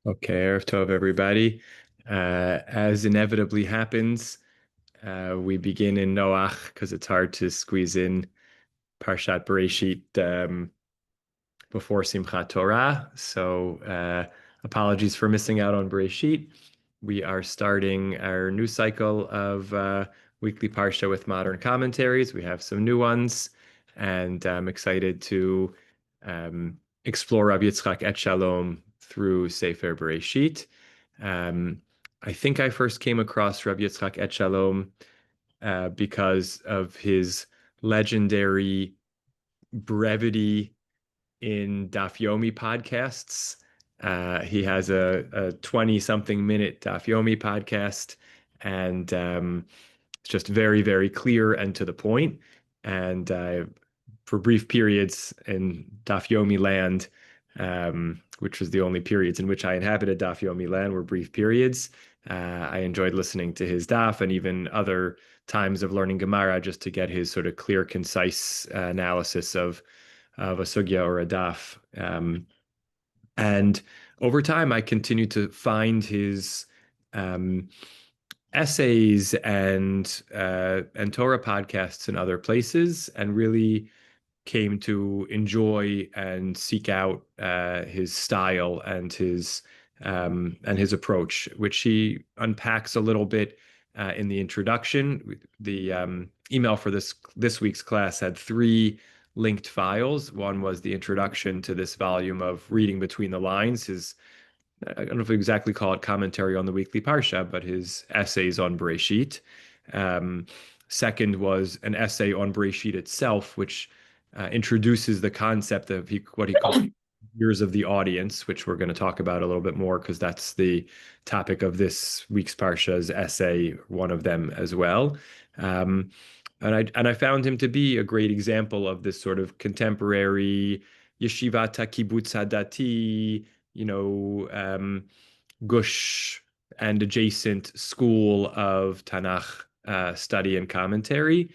Okay, Erev Tov, everybody. As inevitably happens, we begin in Noach because it's hard to squeeze in Parshat Bereshit before Simchat Torah. So, apologies for missing out on Bereshit. We are starting our new cycle of weekly Parsha with modern commentaries. We have some new ones, and I'm excited to explore Rabbi Yitzchak Et Shalom through Sefer Bereshit. Um, I think I first came across Rabbi Yitzchak Et Shalom because of his legendary brevity in Daf Yomi podcasts. He has a 20 something minute Daf Yomi podcast, and it's just very, very clear and to the point. And for brief periods in Daf Yomi land, which was the only periods in which I inhabited Daf Yomi land, were brief periods. I enjoyed listening to his Daf and even other times of learning Gemara just to get his sort of clear, concise analysis of a sugya or a daf. And over time, I continued to find his um, essays and Torah podcasts in other places, and really came to enjoy and seek out his style and his approach, which he unpacks a little bit in the introduction. The email for this week's class had three linked files. One was the introduction to this volume of Reading Between the Lines, his I don't know if we exactly call it commentary on the weekly Parsha, but his essays on Bereshit. Um, Second was an essay on Bereshit itself, which introduces the concept of what he calls years of the audience, which we're going to talk about a little bit more because that's the topic of this week's Parsha's essay, one of them as well. Um, and I found him to be a great example of this sort of contemporary yeshivat kibbutz hadati, Gush and adjacent school of Tanakh study and commentary,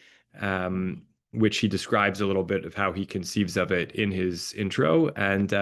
which he describes a little bit of how he conceives of it in his intro. And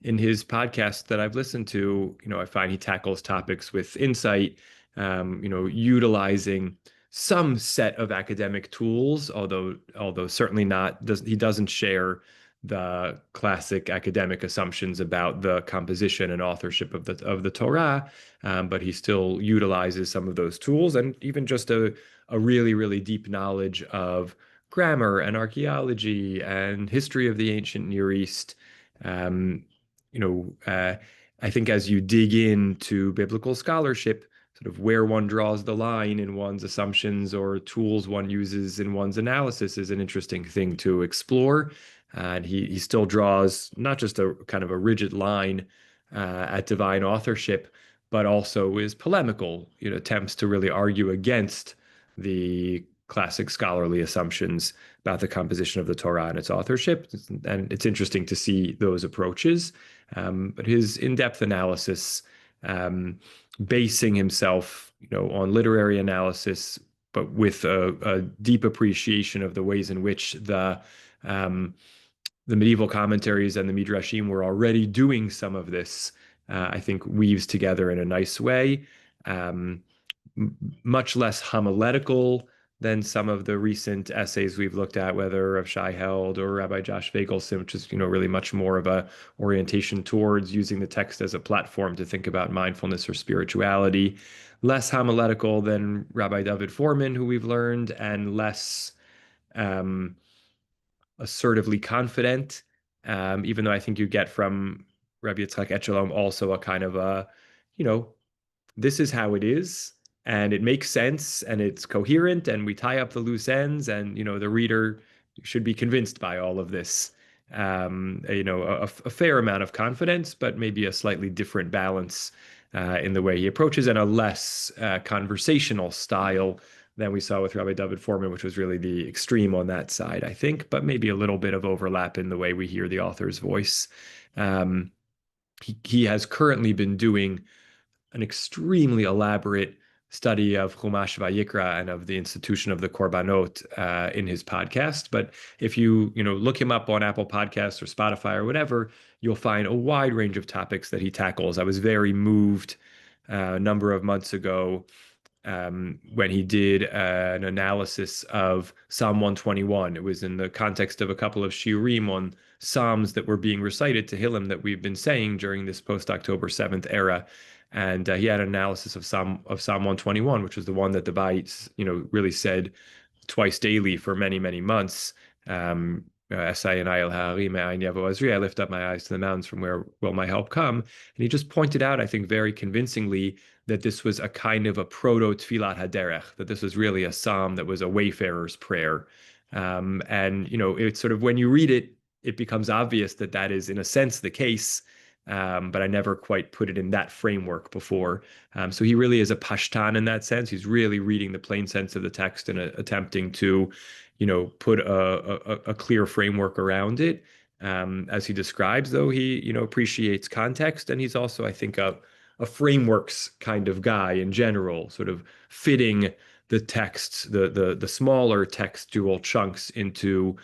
in his podcast that I've listened to, I find he tackles topics with insight, utilizing some set of academic tools, although certainly not, he doesn't share the classic academic assumptions about the composition and authorship of the Torah, but he still utilizes some of those tools and even just a really, really deep knowledge of grammar and archaeology and history of the ancient Near East. Um, you know, uh, I think as you dig into biblical scholarship, sort of where one draws the line in one's assumptions or tools one uses in one's analysis is an interesting thing to explore. And he still draws not just a kind of a rigid line at divine authorship, but also is polemical, attempts to really argue against the classic scholarly assumptions about the composition of the Torah and its authorship. And it's interesting to see those approaches. But his in-depth analysis, basing himself, on literary analysis, but with a deep appreciation of the ways in which um, the medieval commentaries and the midrashim were already doing some of this, I think weaves together in a nice way. Um, Much less homiletical than some of the recent essays we've looked at, whether of Shai Held or Rabbi Josh Vagelson, which is, really much more of a orientation towards using the text as a platform to think about mindfulness or spirituality. Less homiletical than Rabbi David Foreman, who we've learned, and less um, assertively confident, even though I think you get from Rabbi Yitzchak Echelon also a kind of you know, this is how it is, and it makes sense, and it's coherent, and we tie up the loose ends, and the reader should be convinced by all of this. A fair amount of confidence, but maybe a slightly different balance in the way he approaches, and a less conversational style than we saw with Rabbi David Foreman, which was really the extreme on that side, I think, but maybe a little bit of overlap in the way we hear the author's voice. Um, he has currently been doing an extremely elaborate study of Chumash Vayikra and of the institution of the Korbanot in his podcast. But if you look him up on Apple Podcasts or Spotify or whatever, you'll find a wide range of topics that he tackles. I was very moved a number of months ago when he did an analysis of Psalm 121. It was in the context of a couple of shiurim on psalms that were being recited to Tehillim that we've been saying during this post-October 7th era. And he had an analysis of Psalm 121, which was the one that the Bait, really said twice daily for many, many months. I lift up my eyes to the mountains, from where will my help come? And he just pointed out, I think, very convincingly, that this was a kind of a proto Tfilat Haderech, that this was really a psalm that was a wayfarer's prayer. And it's sort of, when you read it, it becomes obvious that that is, in a sense, the case. But I never quite put it in that framework before. So he really is a Pashtan in that sense. He's really reading the plain sense of the text and attempting to, put a clear framework around it. As he describes, though, he, appreciates context, and he's also, I think, a frameworks kind of guy in general, sort of fitting the texts, the smaller textual chunks into,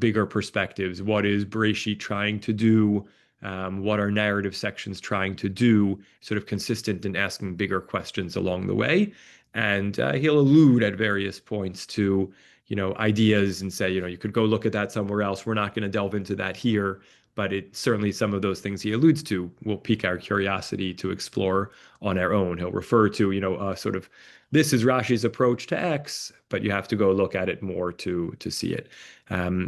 bigger perspectives. What is Bereshit trying to do? What are narrative sections trying to do? Sort of consistent in asking bigger questions along the way. And he'll allude at various points to, ideas and say, you could go look at that somewhere else. We're not going to delve into that here. But it certainly, some of those things he alludes to will pique our curiosity to explore on our own. He'll refer to, sort of, this is Rashi's approach to X, but you have to go look at it more to see it.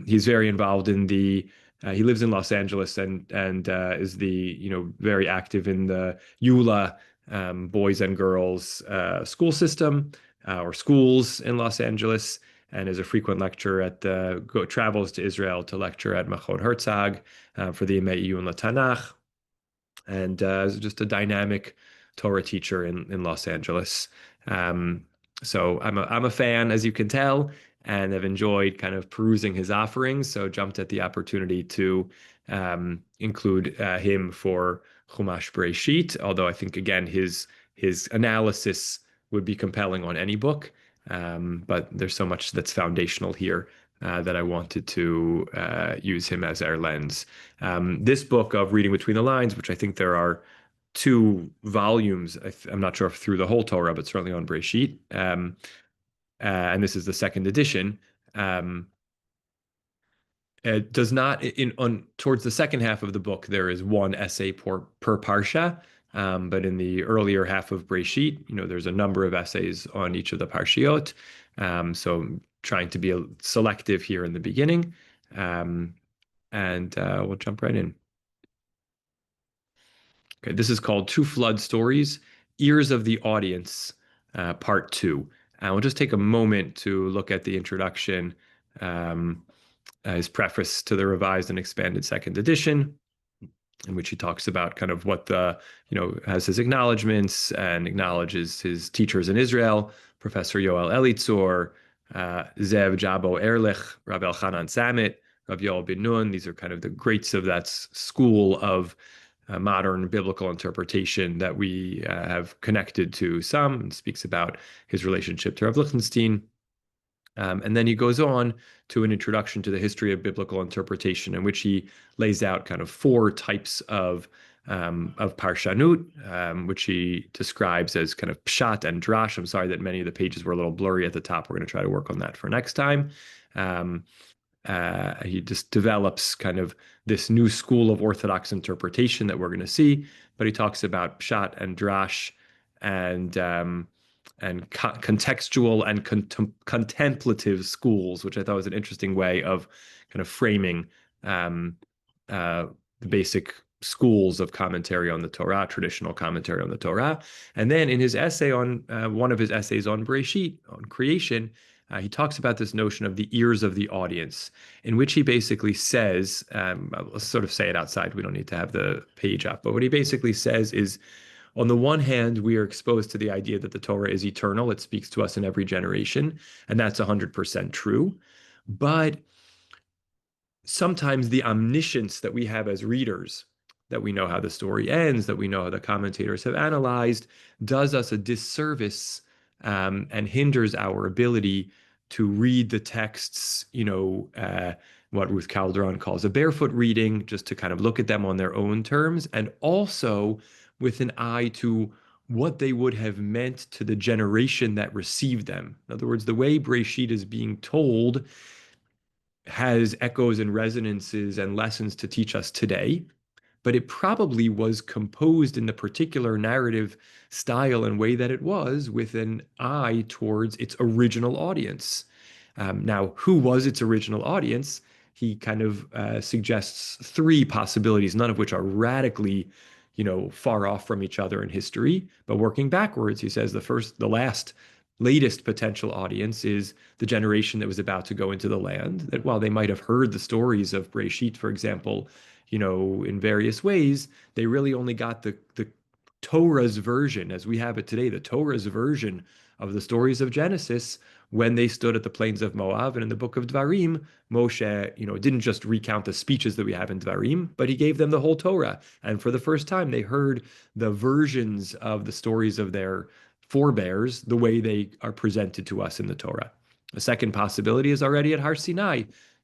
He's very involved in the he lives in Los Angeles and is the very active in the EULA boys and girls school system or schools in Los Angeles, and is a frequent lecturer travels to Israel to lecture at Machon Herzog for the Yemei Iyun LaTanach, and is just a dynamic Torah teacher in Los Angeles. So I'm a fan, as you can tell, and have enjoyed kind of perusing his offerings. So jumped at the opportunity to include him for Chumash Bereshit. Although I think, again, his analysis would be compelling on any book, but there's so much that's foundational here that I wanted to use him as our lens. This book of Reading Between the Lines, which I think there are 2 volumes, I'm not sure if through the whole Torah, but certainly on Bereshit. And this is the second edition. It does not, towards the second half of the book, there is one essay per Parsha. But in the earlier half of Bereshit, there's a number of essays on each of the Parshiot. So I'm trying to be selective here in the beginning. And we'll jump right in. Okay, this is called Two Flood Stories, Ears of the Audience, Part 2. And we'll just take a moment to look at the introduction, his preface to the revised and expanded second edition, in which he talks about kind of what has his acknowledgments and acknowledges his teachers in Israel, Professor Yoel Elitzur, Zev Jabo Ehrlich, Rav Elchanan Samet, Rav Yoel Ben Nun. These are kind of the greats of that school of modern biblical interpretation that we have connected to some, and speaks about his relationship to Rav Lichtenstein. And then he goes on to an introduction to the history of biblical interpretation, in which he lays out kind of 4 types of parshanut, which he describes as kind of pshat and drash. I'm sorry that many of the pages were a little blurry at the top. We're going to try to work on that for next time. He just develops kind of this new school of Orthodox interpretation that we're going to see, but he talks about pshat and drash and contextual and contemplative schools, which I thought was an interesting way of kind of framing the basic schools of commentary on the Torah, traditional commentary on the Torah. And then in his essay on one of his essays on Bereshit, on creation, he talks about this notion of the ears of the audience, in which he basically says, let's sort of say it outside, we don't need to have the page up, but what he basically says is, on the one hand, we are exposed to the idea that the Torah is eternal. It speaks to us in every generation, and that's 100% true. But sometimes the omniscience that we have as readers, that we know how the story ends, that we know how the commentators have analyzed, does us a disservice and hinders our ability to read the texts, what Ruth Calderon calls a barefoot reading, just to kind of look at them on their own terms, and also with an eye to what they would have meant to the generation that received them. In other words, the way Breshit is being told has echoes and resonances and lessons to teach us today, but it probably was composed in the particular narrative style and way that it was with an eye towards its original audience. Now, who was its original audience? He kind of suggests three possibilities, none of which are radically, far off from each other in history. But working backwards, he says latest potential audience is the generation that was about to go into the land. That while they might have heard the stories of Breshit, for example, in various ways, they really only got the Torah's version, as we have it today, the Torah's version of the stories of Genesis when they stood at the plains of Moab. And in the book of Dvarim, Moshe, didn't just recount the speeches that we have in Dvarim, but he gave them the whole Torah. And for the first time, they heard the versions of the stories of their forebears the way they are presented to us in the Torah. A second possibility is already at Har Sinai.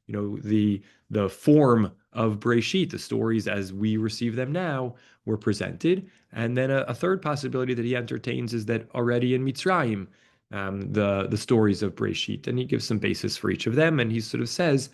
The form of Breshit, the stories as we receive them now, were presented. And then a third possibility that he entertains is that already in Mitzrayim, the stories of Breshit, and he gives some basis for each of them. And he sort of says,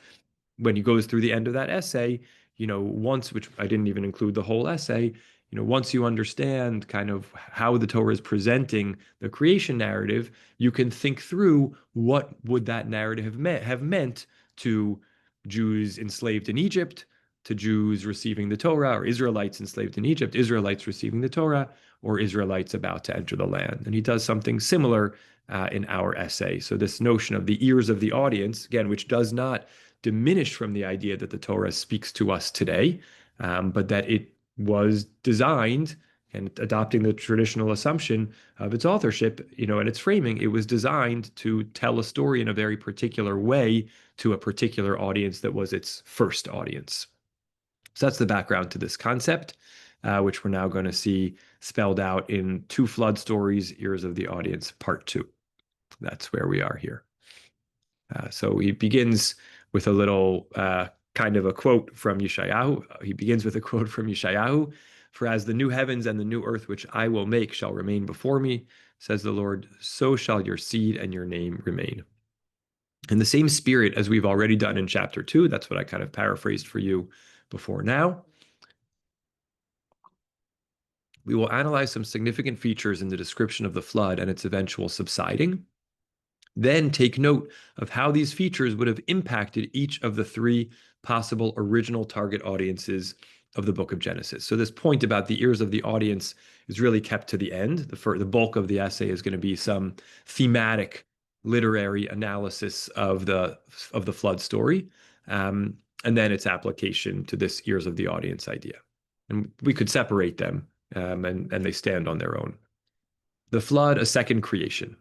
when he goes through the end of that essay, which I didn't even include the whole essay, once you understand kind of how the Torah is presenting the creation narrative, you can think through what would that narrative have meant to Jews enslaved in Egypt, to Jews receiving the Torah, or Israelites enslaved in Egypt, Israelites receiving the Torah, or Israelites about to enter the land. And he does something similar in our essay. So this notion of the ears of the audience, again, which does not diminish from the idea that the Torah speaks to us today, but that it was designed, and adopting the traditional assumption of its authorship, and its framing, it was designed to tell a story in a very particular way to a particular audience that was its first audience. So that's the background to this concept, which we're now going to see spelled out in Two Flood Stories, Ears of the Audience, Part 2. That's where we are here. So he begins with a little kind of a quote from Yeshayahu. He begins with a quote from Yeshayahu. For as the new heavens and the new earth which I will make shall remain before me, says the Lord, so shall your seed and your name remain. In the same spirit as we've already done in chapter 2, that's what I kind of paraphrased for you before now, we will analyze some significant features in the description of the flood and its eventual subsiding. Then take note of how these features would have impacted each of the three possible original target audiences of the book of Genesis. So this point about the ears of the audience is really kept to the end. The bulk of the essay is going to be some thematic literary analysis of the flood story, and then its application to this ears of the audience idea. And we could separate them, and they stand on their own. The flood, a second creation.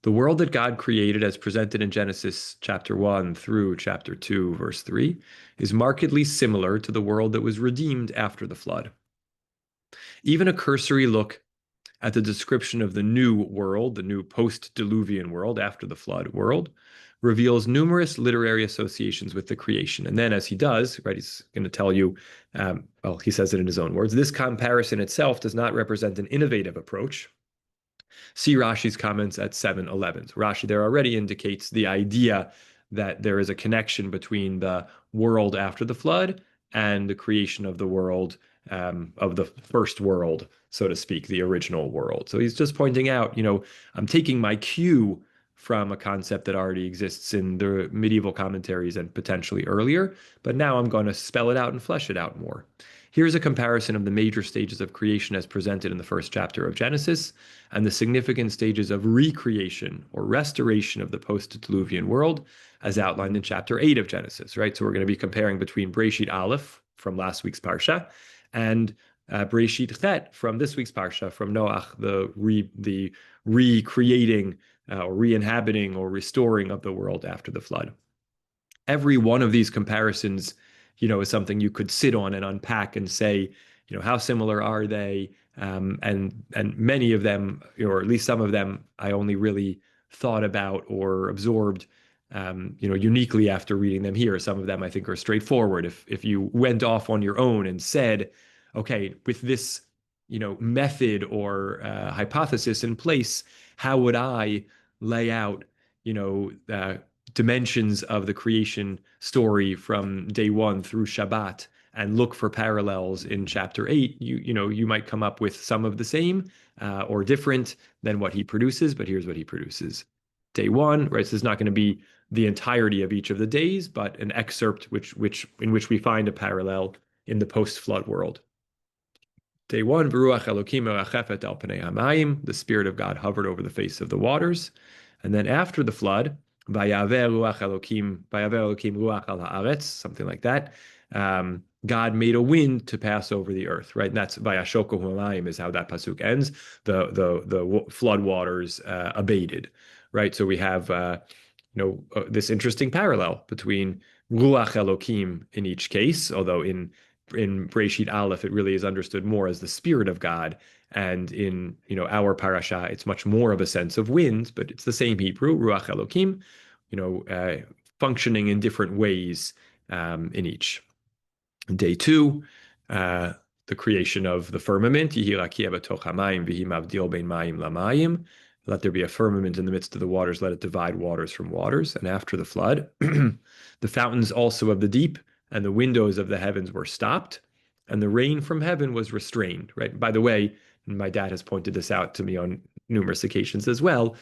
The world that God created as presented in Genesis chapter 1 through chapter 2, verse 3, is markedly similar to the world that was redeemed after the flood. Even a cursory look at the description of the new world, the new post-diluvian world after the flood world, reveals numerous literary associations with the creation. And then as he does, right, he's going to tell you, he says it in his own words, this comparison itself does not represent an innovative approach. See Rashi's comments at 7:11. So Rashi there already indicates the idea that there is a connection between the world after the flood and the creation of the world, of the first world, so to speak, the original world. So he's just pointing out, I'm taking my cue from a concept that already exists in the medieval commentaries and potentially earlier, but now I'm going to spell it out and flesh it out more. Here's a comparison of the major stages of creation as presented in the first chapter of Genesis and the significant stages of recreation or restoration of the post-diluvian world as outlined in chapter 8 of Genesis, right? So we're going to be comparing between Breshit Aleph from last week's Parashah and Breshit Chet from this week's Parashah, from Noach, the recreating or re-inhabiting or restoring of the world after the flood. Every one of these comparisons, is something you could sit on and unpack and say, how similar are they? And many of them, or at least some of them, I only really thought about or absorbed, uniquely after reading them here. Some of them I think are straightforward. If you went off on your own and said, okay, with this, method or hypothesis in place, how would I lay out, dimensions of the creation story from day one through Shabbat and look for parallels in chapter 8, you might come up with some of the same or different than what he produces, but here's what he produces. Day one, right? So it's not going to be the entirety of each of the days, but an excerpt in which we find a parallel in the post-flood world. Day one, V'ruach Elokim merachefet al pnei hamayim, the Spirit of God hovered over the face of the waters. And then after the flood, Vayaver Elokim ruach al haaretz, something like that. God made a wind to pass over the earth, right? And that's Vayashoku hamayim is how that pasuk ends. The flood waters abated, right? So we have this interesting parallel between ruach Elokim in each case, although in Breshit Aleph, it really is understood more as the Spirit of God. And in our Parashah, it's much more of a sense of wind, but it's the same Hebrew, Ruach Elokim, functioning in different ways in each. Day two, the creation of the firmament, let there be a firmament in the midst of the waters, let it divide waters from waters. And after the flood, the fountains also of the deep and the windows of the heavens were stopped, and the rain from heaven was restrained, right? By the way, my dad has pointed this out to me on numerous occasions as well.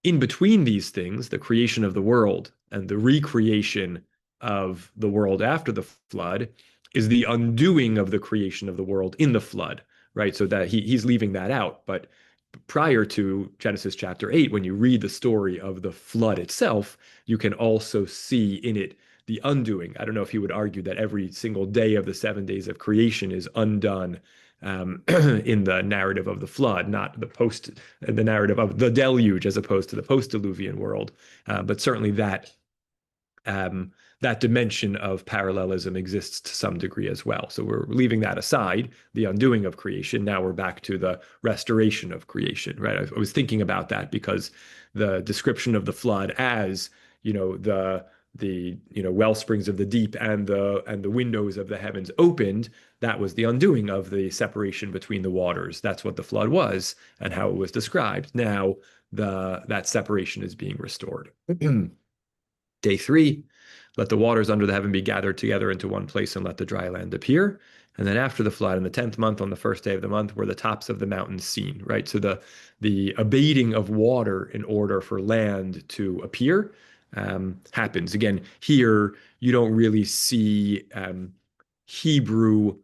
In between these things, the creation of the world and the recreation of the world after the flood is the undoing of the creation of the world in the flood, right? So that he's leaving that out. But prior to Genesis chapter 8, when you read the story of the flood itself, you can also see in it the undoing. I don't know if he would argue that every single day of the 7 days of creation is undone in the narrative of the flood, not the narrative of the deluge as opposed to the post-diluvian world. But certainly that dimension of parallelism exists to some degree as well. So we're leaving that aside, the undoing of creation. Now we're back to the restoration of creation, right? I was thinking about that because the description of the flood as, the well springs of the deep and the windows of the heavens opened, that was the undoing of the separation between the waters. That's what the flood was and how it was described. Now that separation is being restored. Day three, let the waters under the heaven be gathered together into one place and let the dry land appear. And then after the flood, in the 10th month, on the first day of the month, were the tops of the mountains seen, right? So the abating of water in order for land to appear happens. Again, here you don't really see Hebrew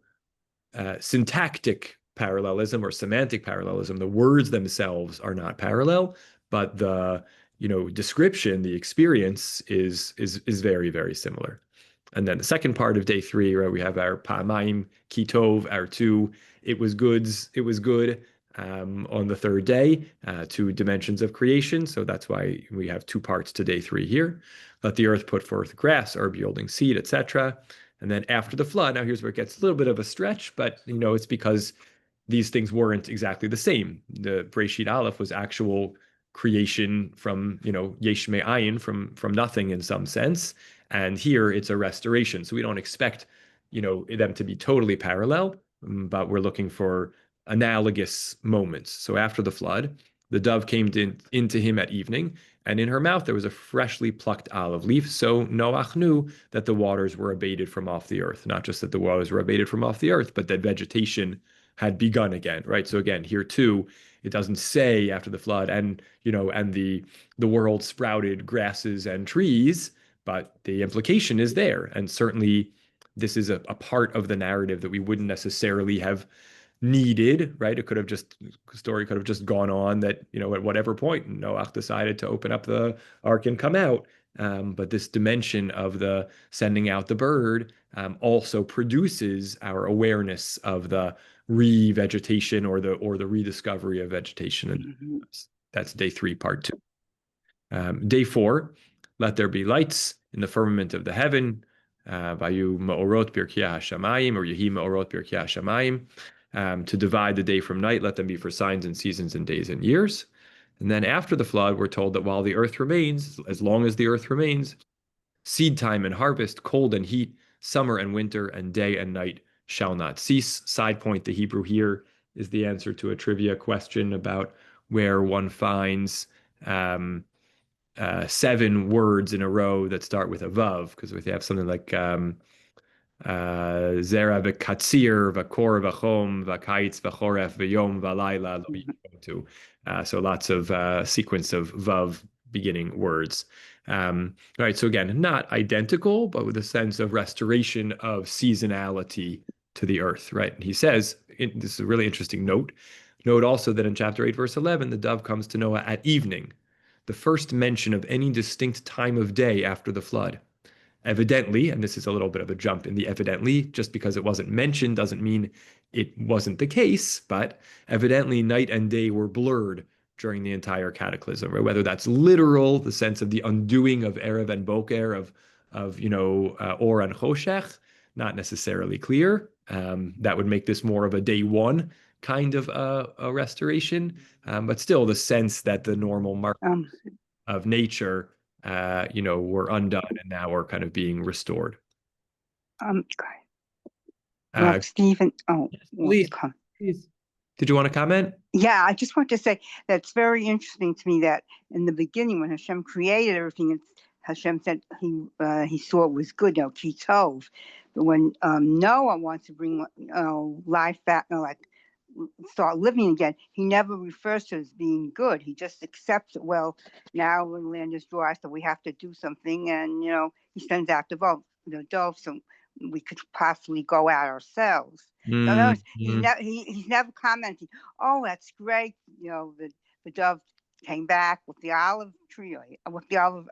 syntactic parallelism or semantic parallelism. The words themselves are not parallel, but the description, the experience is very, very similar. And then the second part of day three, right, we have our Pa'amayim Kitov, our two, it was good on the third day, two dimensions of creation. So that's why we have two parts to day three here. Let the earth put forth grass, herb yielding seed, etc. And then after the flood, now here's where it gets a little bit of a stretch, but it's because these things weren't exactly the same. The Breshit Aleph was actual creation from yesh me'ayin, from nothing in some sense, and here it's a restoration. So we don't expect them to be totally parallel, but we're looking for analogous moments. So after the flood, the dove came into him at evening, and in her mouth there was a freshly plucked olive leaf. So Noach knew that the waters were abated from off the earth. Not just that the waters were abated from off the earth, but that vegetation had begun again, right? So again, here too, it doesn't say after the flood and the world sprouted grasses and trees, but the implication is there. And certainly this is a part of the narrative that we wouldn't necessarily have needed, right? Story could have just gone on that, at whatever point Noach decided to open up the ark and come out. But this dimension of the sending out the bird also produces our awareness of the revegetation or the rediscovery of vegetation. And that's day three, part two. Day four, let there be lights in the firmament of the heaven Vayu ma'orot birkiyah hashamayim, or Yehi ma'orot birkiyah hashamayim. To divide the day from night, let them be for signs and seasons and days and years. And then after the flood, we're told that while the earth remains, as long as the earth remains, seed time and harvest, cold and heat, summer and winter, and day and night shall not cease. Side point, the Hebrew here is the answer to a trivia question about where one finds 7 words in a row that start with a vav, because we have something like Zera v'katzir v'kor v'chom v'kayitz v'choref v'yom v'layla lo yishmotu. So lots of sequence of vav beginning words. All right, so again, not identical, but with a sense of restoration of seasonality to the earth, right? And he says, this is a really interesting note. Note also that in chapter 8, verse 11, the dove comes to Noah at evening, the first mention of any distinct time of day after the flood. Evidently, and this is a little bit of a jump in the evidently, just because it wasn't mentioned doesn't mean it wasn't the case, but evidently night and day were blurred during the entire cataclysm, right? Whether that's literal, the sense of the undoing of Erev and Boker, of Or and Choshech, not necessarily clear. That would make this more of a day one kind of a restoration, but still the sense that the normal mark of nature were undone and now we're kind of being restored. Stephen, please. Did you want to comment? Yeah, I just want to say that it's very interesting to me that in the beginning, when Hashem created everything, Hashem said he saw it was good, ki tov. But when Noah wants to bring life back, like start living again, he never refers to it as being good. He just accepts it. Well, now the land is dry, so we have to do something, and he sends out the dove, so we could possibly go out ourselves. So in other words, he's never commenting, oh, that's great, the dove came back with the olive tree, or with the olive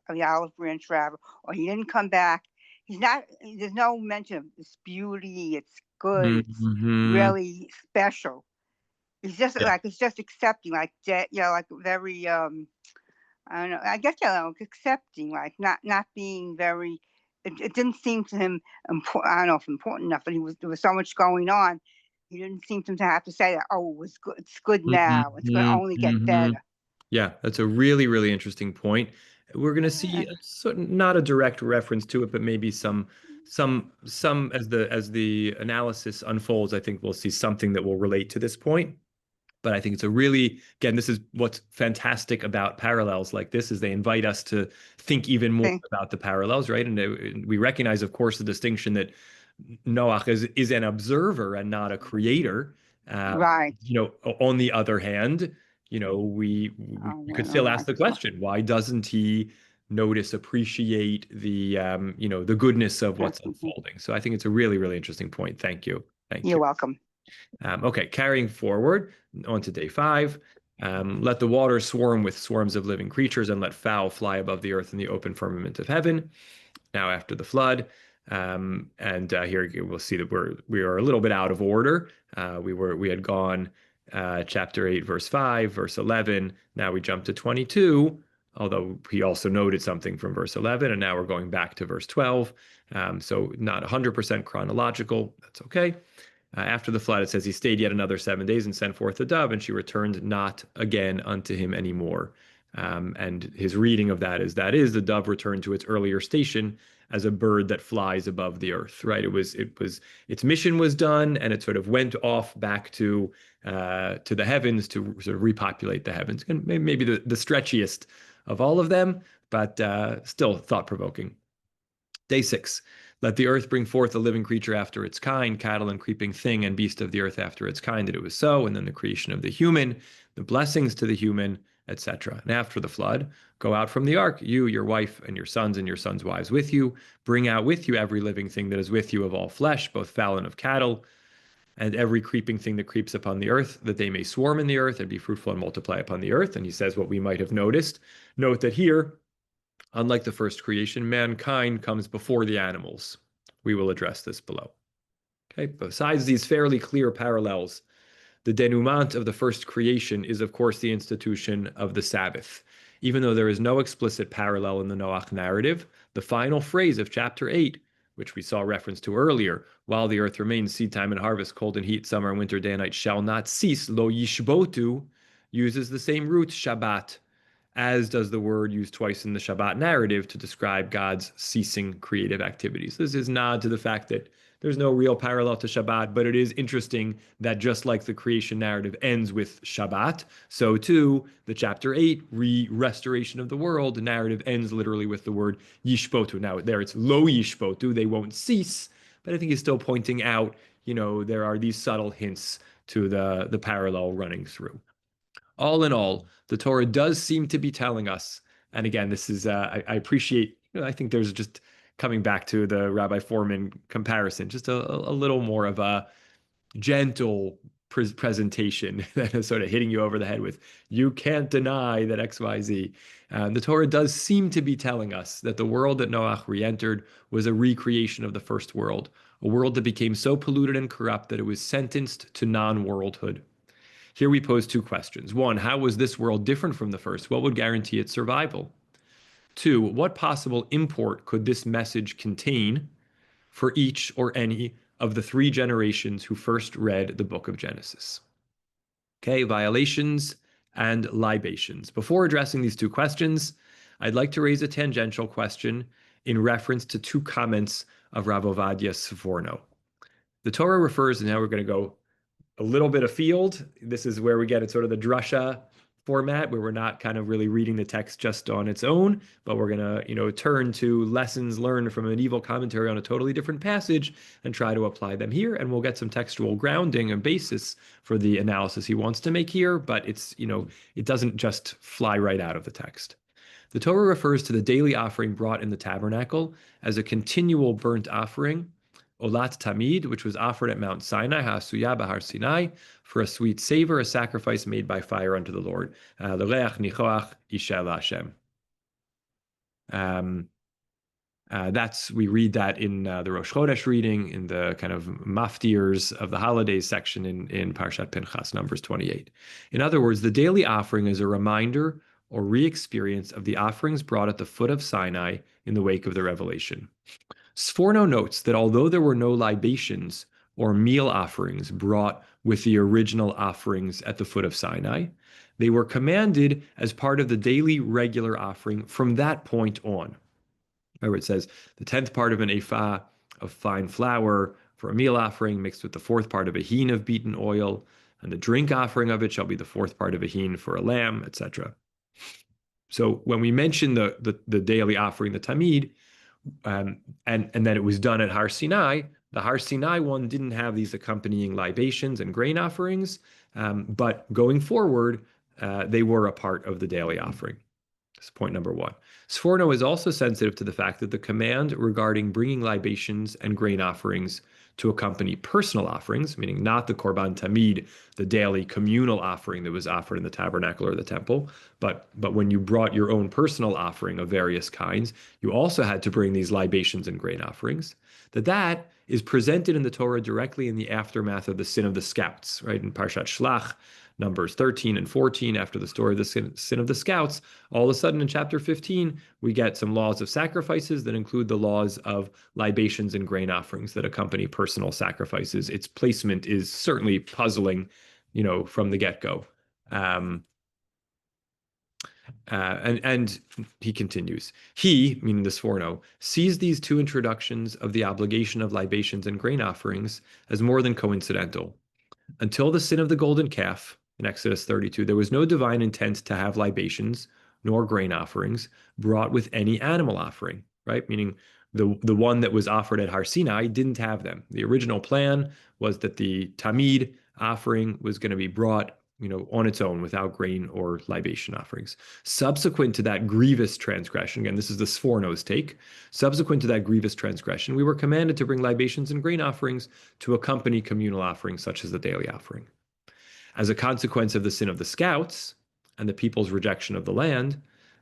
branch, rather, or he didn't come back. He's not. There's no mention of this beauty. It's good. It's really special. It's just it's just accepting, like very I don't know. I guess accepting, like not being very. It didn't seem to him important. I don't know if important enough, but there was so much going on. He didn't seem to have to say that. Oh, it was good. It's good now. It's going to only get better. Yeah, that's a really, really interesting point. We're going to see not a direct reference to it, but maybe some as the analysis unfolds. I think we'll see something that will relate to this point. But I think it's again, this is what's fantastic about parallels like this, is they invite us to think even more about the parallels, right? And we recognize, of course, the distinction that Noach is an observer and not a creator. Right. On the other hand, we could still ask the question, why doesn't he notice, appreciate the goodness of what's unfolding? So I think it's a really, really interesting point. Thank you. You're welcome. Okay, carrying forward on to day 5. Let the water swarm with swarms of living creatures, and let fowl fly above the earth in the open firmament of heaven. Now after the flood, and here we'll see that we are a little bit out of order. We had gone chapter 8, verse 5, verse 11. Now we jump to 22. Although he also noted something from verse 11, and now we're going back to verse 12. So not 100% chronological. That's okay. After the flood, it says he stayed yet another 7 days and sent forth the dove, and she returned not again unto him anymore. And his reading of that is the dove returned to its earlier station as a bird that flies above the earth, right? Its mission was done, and it sort of went off back to the heavens to sort of repopulate the heavens. And maybe the stretchiest of all of them, but still thought-provoking. Day 6. Let the earth bring forth a living creature after its kind, cattle and creeping thing and beast of the earth after its kind, that it was so. And then the creation of the human, the blessings to the human, etc. And after the flood, go out from the ark, you, your wife, and your sons' wives with you. Bring out with you every living thing that is with you of all flesh, both fowl and of cattle, and every creeping thing that creeps upon the earth, that they may swarm in the earth and be fruitful and multiply upon the earth. And he says what we might have noticed. Note that here, unlike the first creation, mankind comes before the animals. We will address this below. Okay. Besides these fairly clear parallels, the denouement of the first creation is, of course, the institution of the Sabbath. Even though there is no explicit parallel in the Noach narrative, the final phrase of chapter 8 which we saw reference to earlier, while the earth remains, seed time and harvest, cold and heat, summer and winter, day and night shall not cease. Lo yishbotu uses the same root, Shabbat, as does the word used twice in the Shabbat narrative to describe God's ceasing creative activities. This is nod to the fact that there's no real parallel to Shabbat, but it is interesting that just like the creation narrative ends with Shabbat, so too the chapter 8 restoration of the world narrative ends literally with the word yishpotu. Now there it's lo yishpotu, they won't cease, but I think he's still pointing out, there are these subtle hints to the parallel running through. All in all, the Torah does seem to be telling us, and again, this is, I appreciate, I think there's just coming back to the Rabbi Foreman comparison, just a little more of a gentle presentation than is sort of hitting you over the head with, you can't deny that X, Y, Z. The Torah does seem to be telling us that the world that Noach re-entered was a recreation of the first world, a world that became so polluted and corrupt that it was sentenced to non-worldhood. Here we pose two questions. One, how was this world different from the first? What would guarantee its survival? Two, what possible import could this message contain for each or any of the three generations who first read the book of Genesis? Okay, violations and libations. Before addressing these two questions, I'd like to raise a tangential question in reference to two comments of Rav Ovadia Sforno. The Torah refers, and now we're going to go a little bit afield. This is where we get it sort of the drasha format, where we're not kind of really reading the text just on its own, but we're going to, turn to lessons learned from a medieval commentary on a totally different passage and try to apply them here. And we'll get some textual grounding and basis for the analysis he wants to make here, but it's, it doesn't just fly right out of the text. The Torah refers to the daily offering brought in the tabernacle as a continual burnt offering, Olat Tamid, which was offered at Mount Sinai, Hasuya Bahar Sinai, for a sweet savor, a sacrifice made by fire unto the Lord. L'reach nichoach ishel Hashem. We read that in the Rosh Chodesh reading, in the kind of maftirs of the holidays section in Parshat Pinchas, Numbers 28. In other words, the daily offering is a reminder or re-experience of the offerings brought at the foot of Sinai in the wake of the revelation. Sforno notes that although there were no libations or meal offerings brought with the original offerings at the foot of Sinai, they were commanded as part of the daily regular offering from that point on. Where it says, the 10th part of an ephah of fine flour for a meal offering mixed with the 4th part of a hin of beaten oil, and the drink offering of it shall be the 4th part of a hin for a lamb, etc. So when we mention the daily offering, the tamid, and that it was done at Har Sinai, the Har Sinai one didn't have these accompanying libations and grain offerings, but going forward, they were a part of the daily offering. That's point number one. Sforno is also sensitive to the fact that the command regarding bringing libations and grain offerings to accompany personal offerings, meaning not the Korban Tamid, the daily communal offering that was offered in the tabernacle or the temple, but when you brought your own personal offering of various kinds, you also had to bring these libations and grain offerings, that is presented in the Torah directly in the aftermath of the sin of the scouts, right? In Parshat Shlach, Numbers 13 and 14, after the story of the sin of the scouts, all of a sudden in chapter 15, we get some laws of sacrifices that include the laws of libations and grain offerings that accompany personal sacrifices. Its placement is certainly puzzling, from the get-go. And he continues, he, meaning the Sforno, sees these two introductions of the obligation of libations and grain offerings as more than coincidental. Until the sin of the golden calf, in Exodus 32, there was no divine intent to have libations nor grain offerings brought with any animal offering, right? Meaning the one that was offered at Har Sinai didn't have them. The original plan was that the Tamid offering was going to be brought, on its own without grain or libation offerings. Subsequent to that grievous transgression, again, this is the Sforno's take, subsequent to that grievous transgression, we were commanded to bring libations and grain offerings to accompany communal offerings such as the daily offering. As a consequence of the sin of the scouts and the people's rejection of the land,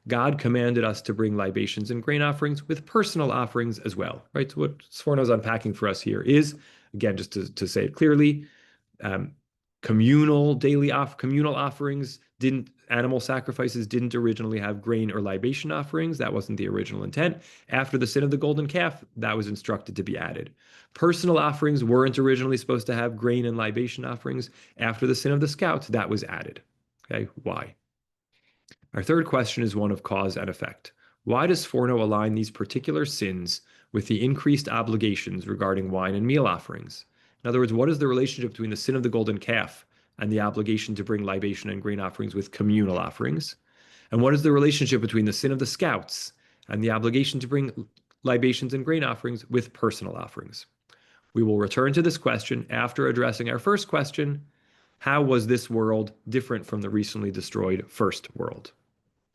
God commanded us to bring libations and grain offerings with personal offerings as well, right? So what Sforno's unpacking for us here is, again, just to say it clearly, Communal offerings didn't animal sacrifices didn't originally have grain or libation offerings. That wasn't the original intent. After the sin of the golden calf, that was instructed to be added. Personal offerings weren't originally supposed to have grain and libation offerings. After the sin of the scouts, that was added. Okay, why? Our third question is one of cause and effect. Why does Forno align these particular sins with the increased obligations regarding wine and meal offerings? In other words, what is the relationship between the sin of the golden calf and the obligation to bring libation and grain offerings with communal offerings? And what is the relationship between the sin of the scouts and the obligation to bring libations and grain offerings with personal offerings? We will return to this question after addressing our first question: how was this world different from the recently destroyed first world?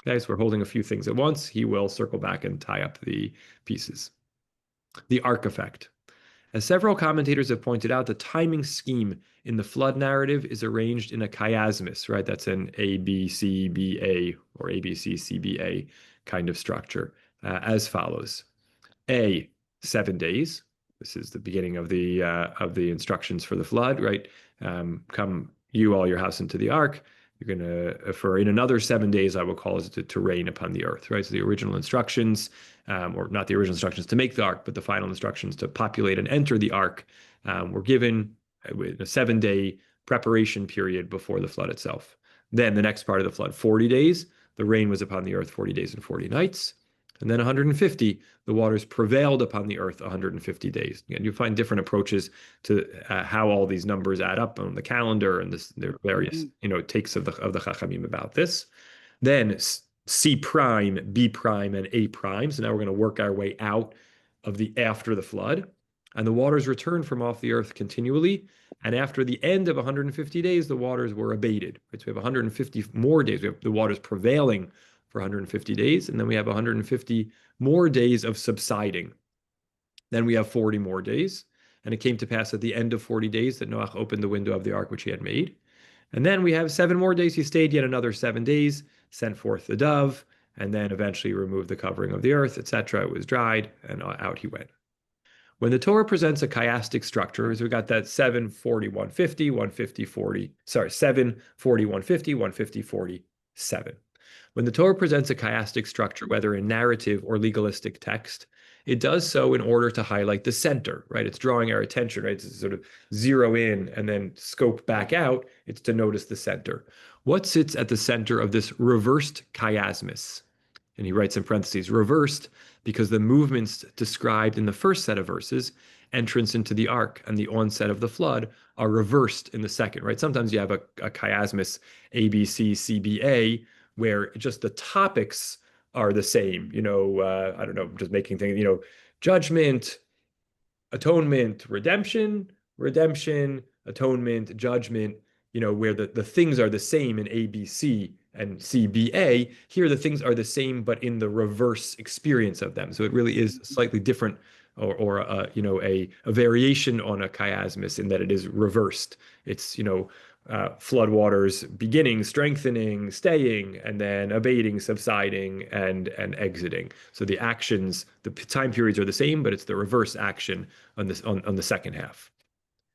Okay, so we're holding a few things at once. He will circle back and tie up the pieces. The ark effect. As several commentators have pointed out, the timing scheme in the flood narrative is arranged in a chiasmus, right? That's an ABCBA or ABCCBA kind of structure, as follows. A, 7 days. This is the beginning of the instructions for the flood, right? Come you all your house into the ark. You're going to, for in another 7 days, I will cause it to rain upon the earth, right? So the original instructions, or not the original instructions to make the ark, but the final instructions to populate and enter the ark, were given with a 7 day preparation period before the flood itself. Then the next part of the flood, 40 days, the rain was upon the earth 40 days and 40 nights. And then 150, the waters prevailed upon the earth 150 days. And you find different approaches to how all these numbers add up on the calendar, and there are various takes of the Chachamim about this. Then C prime, B prime, and A prime. So now we're going to work our way out of the after the flood. And the waters returned from off the earth continually. And after the end of 150 days, the waters were abated. Right? So we have 150 more days. We have the waters prevailing for 150 days, and then we have 150 more days of subsiding. Then we have 40 more days, and it came to pass at the end of 40 days that Noach opened the window of the ark which he had made. And then we have 7 more days. He stayed yet another 7 days, sent forth the dove, and then eventually removed the covering of the earth, etc. It was dried, and out he went. When the Torah presents a chiastic structure, so we got that 7, 40, 150, 150, 40, 7, 40, 150, 150, 40, 7. When the Torah presents a chiastic structure, whether in narrative or legalistic text, it does so in order to highlight the center, right? It's drawing our attention, right? It's sort of zero in and then scope back out. It's to notice the center. What sits at the center of this reversed chiasmus? And he writes in parentheses, reversed because the movements described in the first set of verses, entrance into the ark and the onset of the flood, are reversed in the second, right? Sometimes you have a chiasmus A, B, C, C, B, A, where just the topics are the same. I don't know, just making things, judgment, atonement, redemption, atonement, judgment, where the things are the same in A, B, C and C, B, A. Here, the things are the same, but in the reverse experience of them. So it really is slightly different, or a variation on a chiasmus in that it is reversed. It's, flood waters beginning, strengthening, staying, and then abating, subsiding, and exiting. So the actions, the time periods are the same, but it's the reverse action on this on the second half.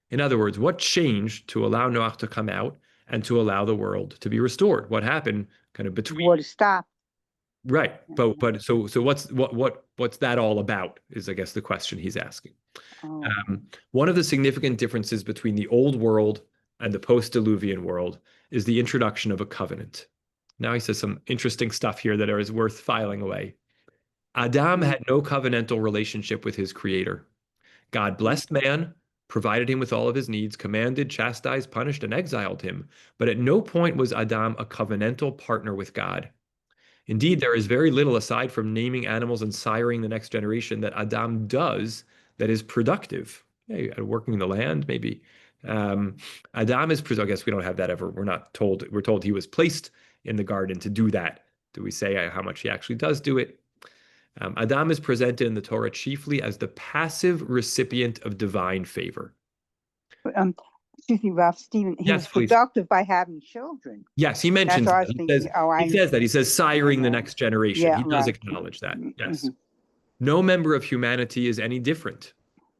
In other words, what changed to allow Noach to come out and to allow the world to be restored? What happened kind of between? Water stopped. Right, but so what's that all about? Is I guess the question he's asking. Oh. One of the significant differences between the old world and the post-diluvian world is the introduction of a covenant. Now he says some interesting stuff here that is worth filing away. Adam had no covenantal relationship with his creator. God blessed man, provided him with all of his needs, commanded, chastised, punished, and exiled him. But at no point was Adam a covenantal partner with God. Indeed, there is very little aside from naming animals and siring the next generation that Adam does that is productive. Working the land, maybe. Adam is, I guess we don't have that ever. We're not told. We're told he was placed in the garden to do that. Do we say how much he actually does do it? Adam is presented in the Torah chiefly as the passive recipient of divine favor. Excuse me, Ralph, Stephen, he was productive by having children. Yes, he mentions that. He says that. He says siring the next generation. Yeah, he does acknowledge that. Yes. No member of humanity is any different,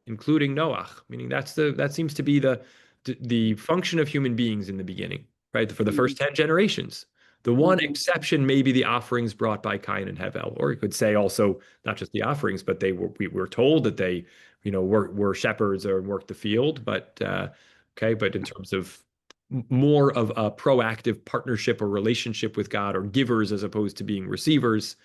including Noach, meaning that seems to be the the function of human beings in the beginning, right? For the Mm-hmm. first 10 generations. The one Mm-hmm. exception may be the offerings brought by Cain and Hevel, or you could say also not just the offerings, but we were told that they, were shepherds or worked the field. But okay, but in terms of more of a proactive partnership or relationship with God, or givers as opposed to being receivers,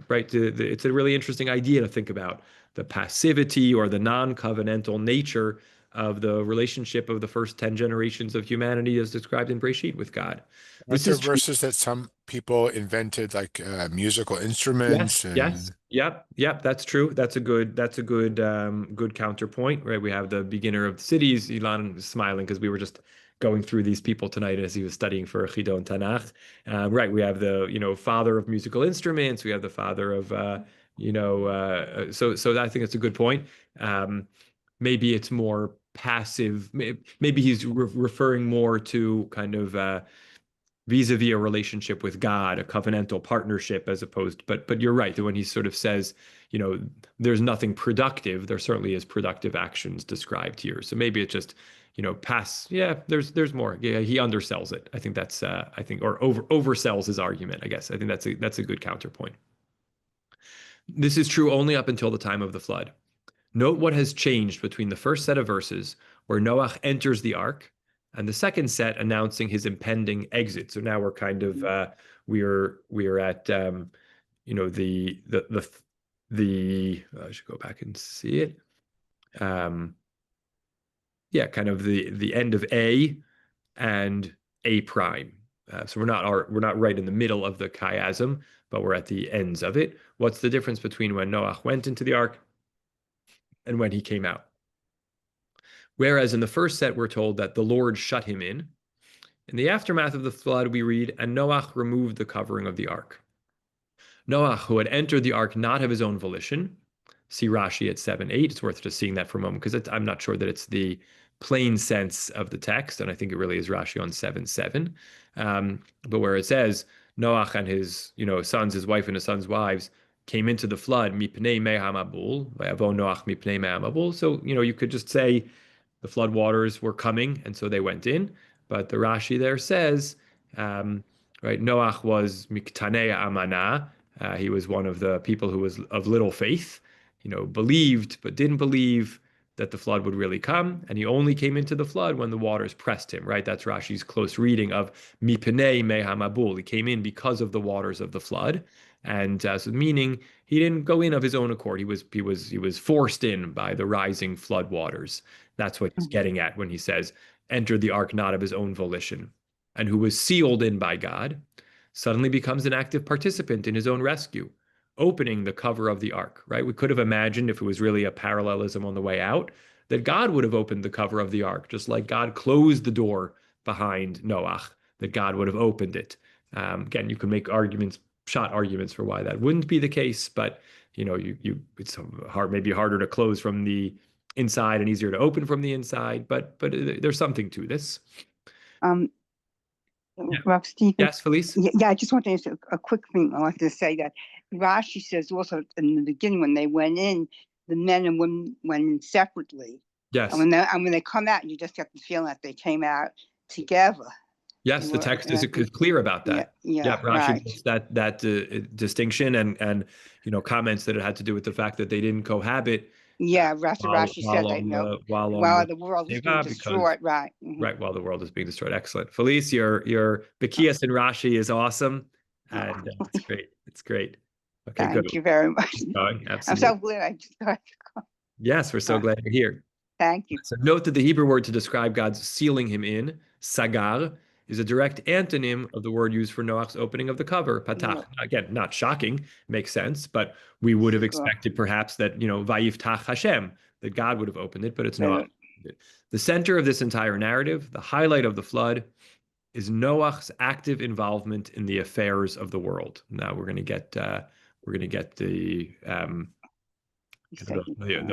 right? It's a really interesting idea to think about the passivity or the non-covenantal nature of the relationship of the first 10 generations of humanity as described in Breshit with God. Aren't This there is true. verses that some people invented like musical Yes, instruments yes, and yep, that's true. Good counterpoint, right? We have the beginner of the cities. Elon was smiling because we were just going through these people tonight as he was studying for Chidon Tanakh. Right, we have the, father of musical instruments. We have the father of, so I think it's a good point. Um, Maybe it's more passive. Maybe he's referring more to kind of vis-a-vis a relationship with God, a covenantal partnership, as opposed. But you're right that when he sort of says, there's nothing productive, there certainly is productive actions described here. So maybe it just, pass. Yeah, there's more. Yeah, he undersells it. I think that's I think or oversells his argument. I guess I think that's a good counterpoint. This is true only up until the time of the flood. Note what has changed between the first set of verses where Noach enters the ark and the second set announcing his impending exit. So now we're kind of we're at the I should go back and see it. Yeah, kind of the end of A and A prime. So we're not right in the middle of the chiasm, but we're at the ends of it. What's the difference between when Noach went into the ark and when he came out? Whereas in the first set, we're told that the Lord shut him in. In the aftermath of the flood, we read, and Noach removed the covering of the ark. Noach, who had entered the ark not of his own volition, see Rashi at 7:8. It's worth just seeing that for a moment because I'm not sure that it's the plain sense of the text, and I think it really is Rashi on 7:7. But where it says Noach and his sons, his wife and his sons' wives came into the flood, mipnei mei hamabul, vayavo Noach mipnei mei hamabul. So you could just say the floodwaters were coming, and so they went in. But the Rashi there says, right, Noach was miktanei amana. He was one of the people who was of little faith, believed but didn't believe that the flood would really come, and he only came into the flood when the waters pressed him. Right, that's Rashi's close reading of mipnei mehamabul. He came in because of the waters of the flood, and so meaning he didn't go in of his own accord. He was forced in by the rising flood waters. That's what he's getting at when he says, entered the ark not of his own volition, and who was sealed in by God, suddenly becomes an active participant in his own rescue, opening the cover of the ark, right? We could have imagined, if it was really a parallelism on the way out, that God would have opened the cover of the ark, just like God closed the door behind Noach, that God would have opened it. Again, you can make shot arguments for why that wouldn't be the case, but it's hard, maybe harder to close from the inside and easier to open from the inside, but there's something to this. Um, Yeah. Rob Stephen. Yes, Felice? Yeah, I just want to answer a quick thing. I wanted to say that Rashi says also in the beginning when they went in, the men and women went in separately. Yes. And when they come out, you just get the feeling that they came out together. Yes, the text is clear about that. Yeah, Rashi right. makes that distinction and comments that it had to do with the fact that they didn't cohabit Yeah, Rashi said that, while on while the the world is being Teva, because destroyed, right. Mm-hmm. right while the world is being destroyed. Excellent. Felice, your Bekias and Rashi is awesome, and it's great. It's great. Okay, good. Thank you very much. Absolutely. I'm so glad I just got to call. Yes, we're so glad you're here. Thank you. So note that the Hebrew word to describe God's sealing him in, sagar, is a direct antonym of the word used for Noach's opening of the cover, patach. Again, not shocking, makes sense, but we would have expected perhaps that, vayiftach Hashem, that God would have opened it, but it's Noach. The center of this entire narrative, the highlight of the flood, is Noach's active involvement in the affairs of the world. Now we're going to get the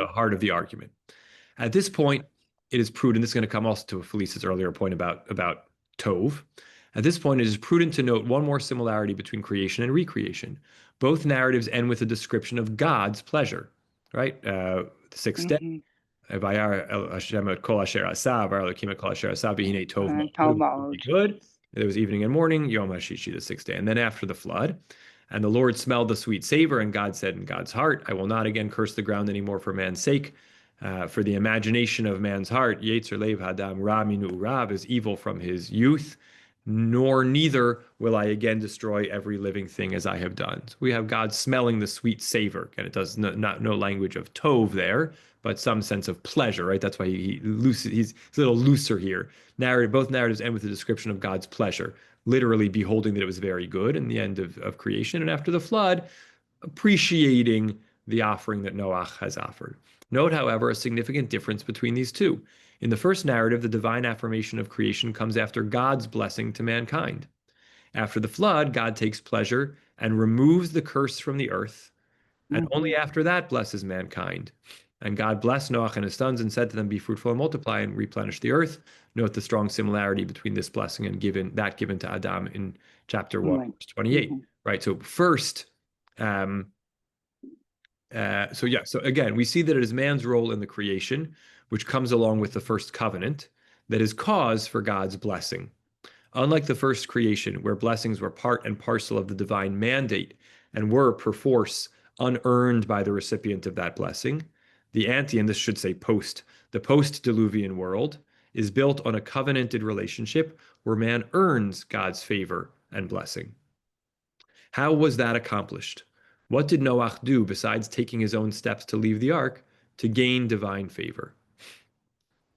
heart of the argument. At this point, it is prudent. This is going to come also to Felice's earlier point about Tov. At this point, it is prudent to note one more similarity between creation and recreation. Both narratives end with a description of God's pleasure, right? The sixth day, Vayar Hashem et kol asher asa, vayar Elokim et kol asher asa, v'hinei tov ma'od, it would be Talmud. good. There was evening and morning, Yom HaShishi, the sixth day. And then after the flood, and the Lord smelled the sweet savor, and God said in God's heart, I will not again curse the ground anymore for man's sake. For the imagination of man's heart, Yetzer Lev Hadam Ra Minu Rav is evil from his youth, nor neither will I again destroy every living thing as I have done. So we have God smelling the sweet savor, and it does no language of tov there, but some sense of pleasure, right? That's why he's a little looser here. Both narratives end with a description of God's pleasure, literally beholding that it was very good in the end of creation, and after the flood, appreciating the offering that Noach has offered. Note, however, a significant difference between these two. In the first narrative, the divine affirmation of creation comes after God's blessing to mankind. After the flood, God takes pleasure and removes the curse from the earth, and only after that blesses mankind. And God blessed Noach and his sons and said to them, be fruitful and multiply and replenish the earth. Note the strong similarity between this blessing and given to Adam in chapter 1, verse 28. Right. So first, so again, we see that it is man's role in the creation, which comes along with the first covenant, that is cause for God's blessing. Unlike the first creation, where blessings were part and parcel of the divine mandate and were perforce unearned by the recipient of that blessing, and this should say the post-diluvian world is built on a covenanted relationship where man earns God's favor and blessing. How was that accomplished? What did Noach do besides taking his own steps to leave the ark to gain divine favor?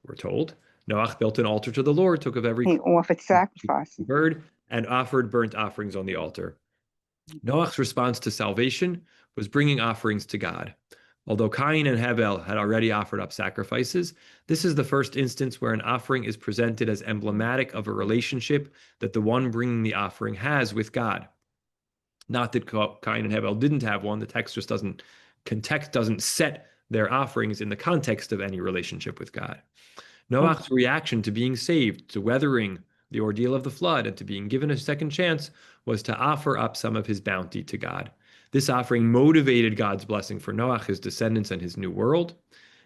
We're told Noach built an altar to the Lord, took of every He offered sacrifices. bird, and offered burnt offerings on the altar. Noach's response to salvation was bringing offerings to God. Although Cain and Hevel had already offered up sacrifices, this is the first instance where an offering is presented as emblematic of a relationship that the one bringing the offering has with God. Not that Cain and Hevel didn't have one. The text just doesn't set their offerings in the context of any relationship with God. Noach's reaction to being saved, to weathering the ordeal of the flood, and to being given a second chance was to offer up some of his bounty to God. This offering motivated God's blessing for Noach, his descendants, and his new world.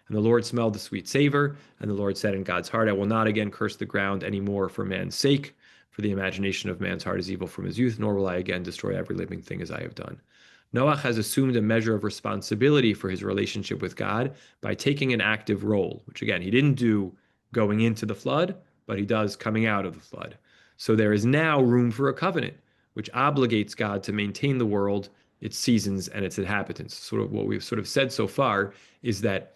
And the Lord smelled the sweet savor, and the Lord said in God's heart, I will not again curse the ground anymore for man's sake, for the imagination of man's heart is evil from his youth, nor will I again destroy every living thing as I have done. Noach has assumed a measure of responsibility for his relationship with God by taking an active role, which again, he didn't do going into the flood, but he does coming out of the flood. So there is now room for a covenant, which obligates God to maintain the world, its seasons, and its inhabitants. Sort of what we've sort of said so far is that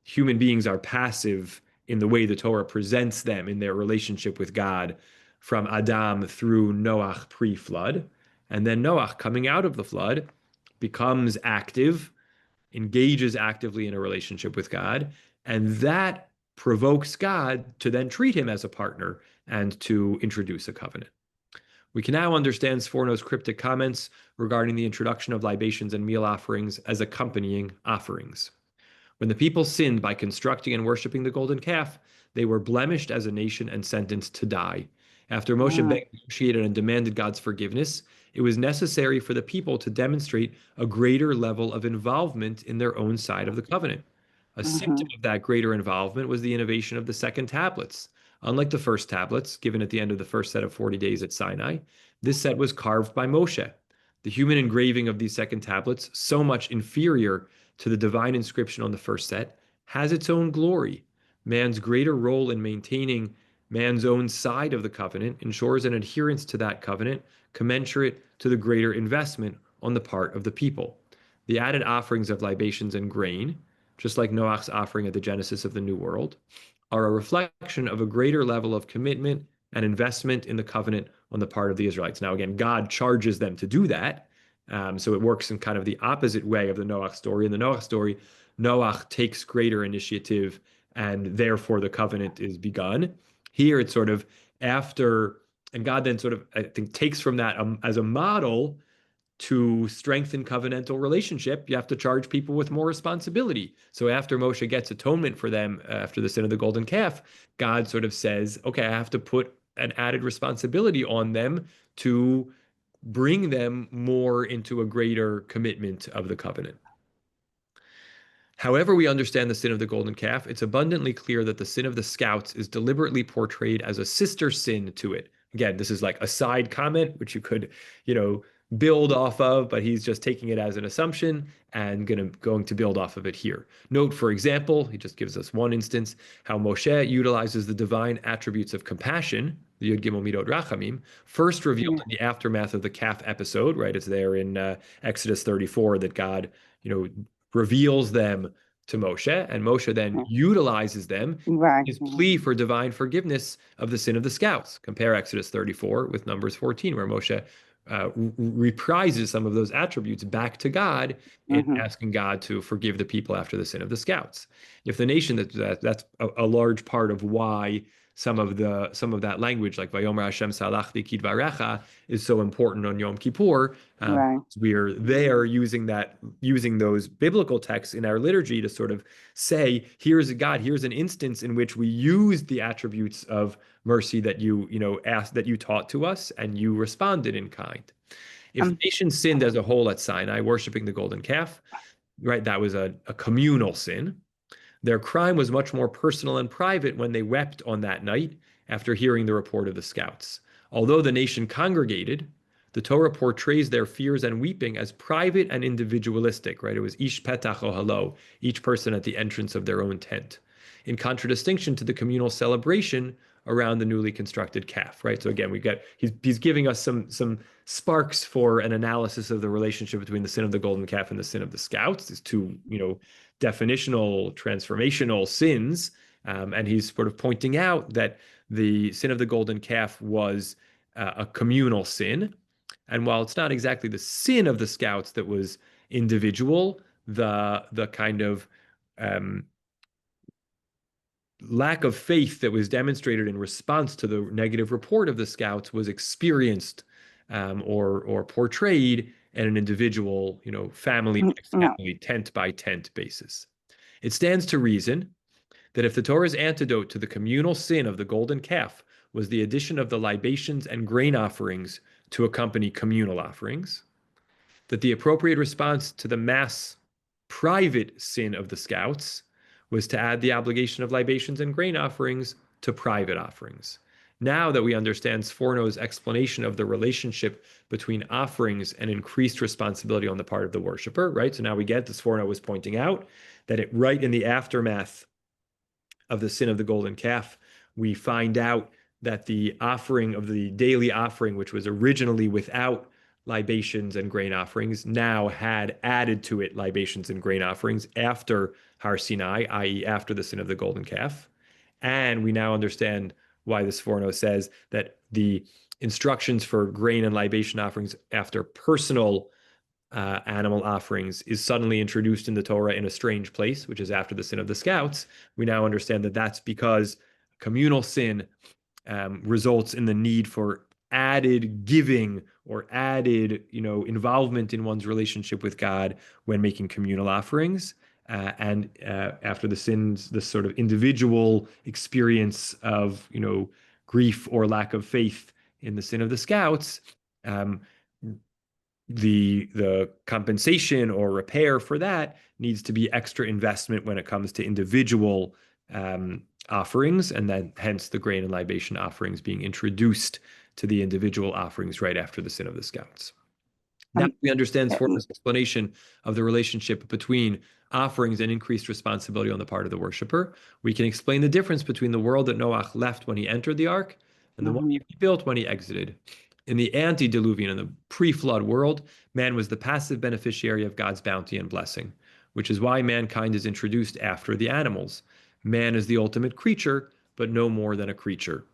human beings are passive in the way the Torah presents them in their relationship with God from Adam through Noach pre-flood. And then Noach coming out of the flood becomes active, engages actively in a relationship with God, and that provokes God to then treat him as a partner and to introduce a covenant. We can now understand Sforno's cryptic comments regarding the introduction of libations and meal offerings as accompanying offerings. When the people sinned by constructing and worshiping the golden calf, they were blemished as a nation and sentenced to die. After Moshe negotiated and demanded God's forgiveness, it was necessary for the people to demonstrate a greater level of involvement in their own side of the covenant. A symptom of that greater involvement was the innovation of the second tablets. Unlike the first tablets, given at the end of the first set of 40 days at Sinai, this set was carved by Moshe. The human engraving of these second tablets, so much inferior to the divine inscription on the first set, has its own glory. Man's greater role in maintaining man's own side of the covenant ensures an adherence to that covenant commensurate to the greater investment on the part of the people. The added offerings of libations and grain, just like Noach's offering at the genesis of the New World, are a reflection of a greater level of commitment and investment in the covenant on the part of the Israelites. Now, again, God charges them to do that. So it works in kind of the opposite way of the Noach story. In the Noach story, Noach takes greater initiative and therefore the covenant is begun. Here it's sort of after, and God then sort of, I think, takes from that as a model to strengthen covenantal relationship, you have to charge people with more responsibility. So after Moshe gets atonement for them after the sin of the golden calf, God sort of says, okay, I have to put an added responsibility on them to bring them more into a greater commitment of the covenant. However we understand the sin of the golden calf, it's abundantly clear that the sin of the scouts is deliberately portrayed as a sister sin to it. Again, this is like a side comment, which you could, build off of, but he's just taking it as an assumption and going to build off of it here. Note, for example, he just gives us one instance, how Moshe utilizes the divine attributes of compassion, the Yud Gimel Midot Rachamim, first revealed Yeah. in the aftermath of the calf episode, right? It's there in Exodus 34 that God, reveals them to Moshe, and Moshe then Yeah. utilizes them Right. his plea for divine forgiveness of the sin of the scouts. Compare Exodus 34 with Numbers 14, where Moshe reprises some of those attributes back to God in Mm-hmm. asking God to forgive the people after the sin of the scouts. If the nation that's a large part of why some of that language, like Vayomer Hashem Salachti Kidvarecha, is so important on Yom Kippur. Right. We're there using those biblical texts in our liturgy to sort of say, here's an instance in which we use the attributes of mercy that you asked, that you taught to us, and you responded in kind. If the Um. nation sinned as a whole at Sinai, worshiping the golden calf, right, that was a communal sin. Their crime was much more personal and private when they wept on that night after hearing the report of the scouts. Although the nation congregated, the Torah portrays their fears and weeping as private and individualistic, right? It was ish petach ohalo, each person at the entrance of their own tent, in contradistinction to the communal celebration around the newly constructed calf, right? So again, he's giving us some sparks for an analysis of the relationship between the sin of the golden calf and the sin of the scouts, these two, definitional, transformational sins. And he's sort of pointing out that the sin of the golden calf was a communal sin. And while it's not exactly the sin of the scouts that was individual, the kind of lack of faith that was demonstrated in response to the negative report of the scouts was experienced or portrayed in an individual, family by No. family, tent by tent basis. It stands to reason that if the Torah's antidote to the communal sin of the golden calf was the addition of the libations and grain offerings to accompany communal offerings, that the appropriate response to the mass private sin of the scouts was to add the obligation of libations and grain offerings to private offerings. Now that we understand Sforno's explanation of the relationship between offerings and increased responsibility on the part of the worshiper, right? So now we get, the Sforno was pointing out that right in the aftermath of the sin of the golden calf, we find out that the offering of the daily offering, which was originally without libations and grain offerings, now had added to it libations and grain offerings after Har Sinai, i.e., after the sin of the golden calf. And we now understand why the Sforno says that the instructions for grain and libation offerings after personal animal offerings is suddenly introduced in the Torah in a strange place, which is after the sin of the scouts. We now understand that that's because communal sin results in the need for added giving or added, involvement in one's relationship with God when making communal offerings. And after the sins, this sort of individual experience of, grief or lack of faith in the sin of the scouts, the compensation or repair for that needs to be extra investment when it comes to individual offerings, and then hence the grain and libation offerings being introduced to the individual offerings right after the sin of the scouts. Now we understand Sforno's explanation of the relationship between offerings and increased responsibility on the part of the worshiper. We can explain the difference between the world that Noach left when he entered the ark and the one he built when he exited. In the antediluvian and the pre-flood world, man was the passive beneficiary of God's bounty and blessing, which is why mankind is introduced after the animals. Man is the ultimate creature, but no more than a creature.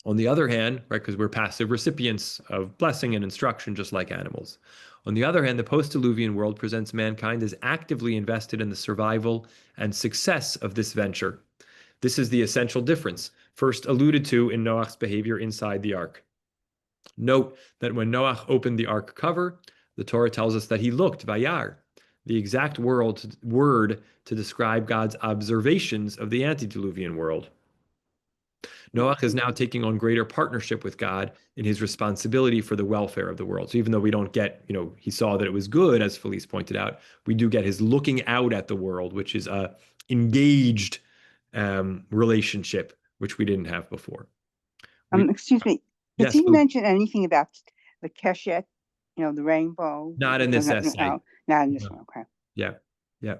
On the other hand, right, because we're passive recipients of blessing and instruction, just like animals. On the other hand, the post-diluvian world presents mankind as actively invested in the survival and success of this venture. This is the essential difference, first alluded to in Noach's behavior inside the ark. Note that when Noach opened the ark cover, the Torah tells us that he looked, vayar, the exact word to describe God's observations of the antediluvian world. Noach is now taking on greater partnership with God in his responsibility for the welfare of the world. So even though we don't get, he saw that it was good, as Felice pointed out, we do get his looking out at the world, which is a engaged relationship, which we didn't have before. Excuse me. Did Yes, he mention anything about the keshet, the rainbow? not in this essay. No, not in this one. Okay. Yeah. Yeah.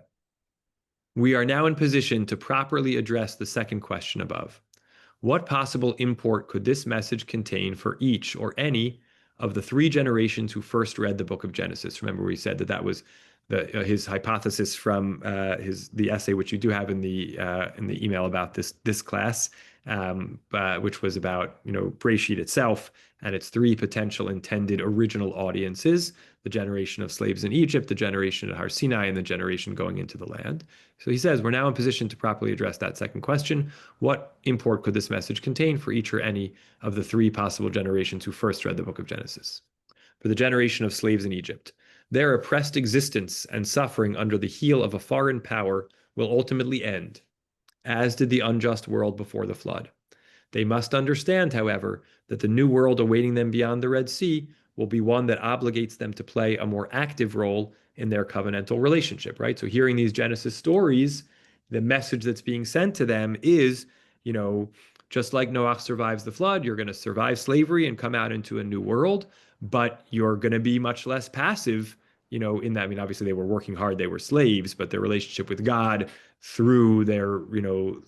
We are now in position to properly address the second question above. What possible import could this message contain for each or any of the three generations who first read the book of Genesis? Remember, we said that was his hypothesis from the essay, which you do have in the email about this class, which was about Breshit itself and its three potential intended original audiences: the generation of slaves in Egypt, the generation at Har Sinai, and the generation going into the land. So he says we're now in position to properly address that second question. What import could this message contain for each or any of the three possible generations who first read the book of Genesis? For the generation of slaves in Egypt, their oppressed existence and suffering under the heel of a foreign power will ultimately end, as did the unjust world before the flood. They must understand, however, that the new world awaiting them beyond the Red Sea will be one that obligates them to play a more active role in their covenantal relationship, right? So hearing these Genesis stories, the message that's being sent to them is, just like Noach survives the flood, you're going to survive slavery and come out into a new world, but you're going to be much less passive, in that. I mean, obviously they were working hard, they were slaves, but their relationship with God through their,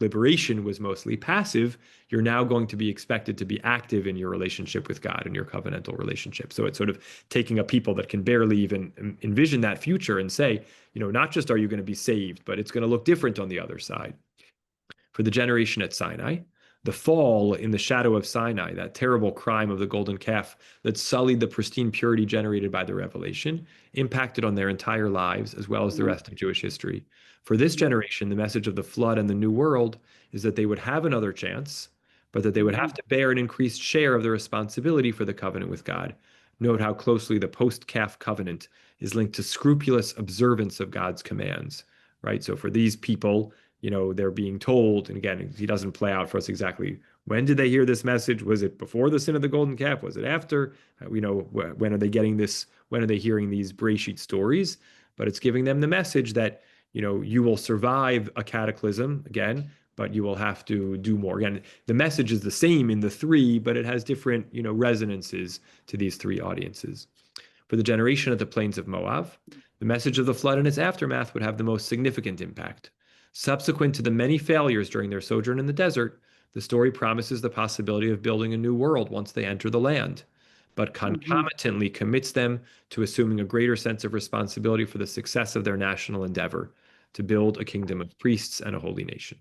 liberation was mostly passive. You're now going to be expected to be active in your relationship with God and your covenantal relationship. So it's sort of taking a people that can barely even envision that future and say, not just are you going to be saved, but it's going to look different on the other side. For the generation at Sinai, the fall in the shadow of Sinai, that terrible crime of the golden calf that sullied the pristine purity generated by the revelation, impacted on their entire lives as well as the rest of Jewish history. For this generation, the message of the flood and the new world is that they would have another chance, but that they would have to bear an increased share of the responsibility for the covenant with God. Note how closely the post-calf covenant is linked to scrupulous observance of God's commands, right? So for these people, they're being told, and again, he doesn't play out for us exactly when did they hear this message? Was it before the sin of the golden calf? Was it after? When are they getting this? When are they hearing these Breshit stories? But it's giving them the message that, you will survive a cataclysm again, but you will have to do more. Again, the message is the same in the three, but it has different, resonances to these three audiences. For the generation of the plains of Moab, the message of the flood and its aftermath would have the most significant impact. Subsequent to the many failures during their sojourn in the desert, the story promises the possibility of building a new world once they enter the land, but concomitantly commits them to assuming a greater sense of responsibility for the success of their national endeavor to build a kingdom of priests and a holy nation.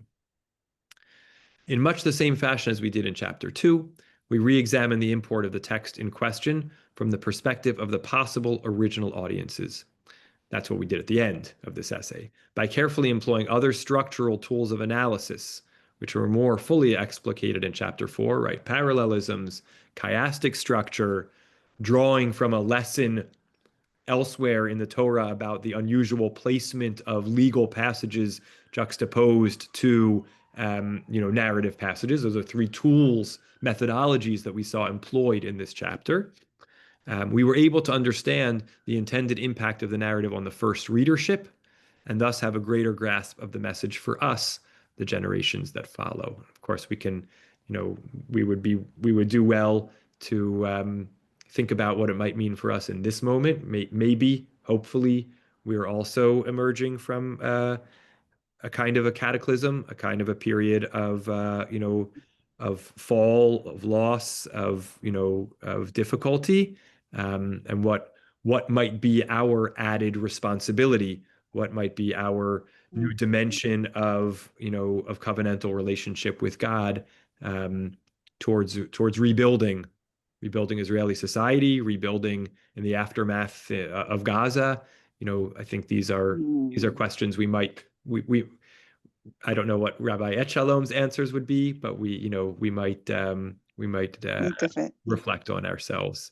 In much the same fashion as we did in chapter 2, we re-examine the import of the text in question from the perspective of the possible original audiences. That's what we did at the end of this essay, by carefully employing other structural tools of analysis, which were more fully explicated in chapter 4, right? Parallelisms, chiastic structure, drawing from a lesson elsewhere in the Torah about the unusual placement of legal passages juxtaposed to narrative passages. Those are three tools, methodologies that we saw employed in this chapter. We were able to understand the intended impact of the narrative on the first readership, and thus have a greater grasp of the message for us, the generations that follow. Of course, we can, we would do well to think about what it might mean for us in this moment. Maybe, hopefully, we're also emerging from a kind of a cataclysm, a kind of a period of of fall, of loss, of difficulty, and what might be our added responsibility, what might be our new dimension of of covenantal relationship with God, towards rebuilding Israeli society, rebuilding in the aftermath of Gaza. I think these are questions we I don't know what Rabbi Etchalom's answers would be, but we might reflect on ourselves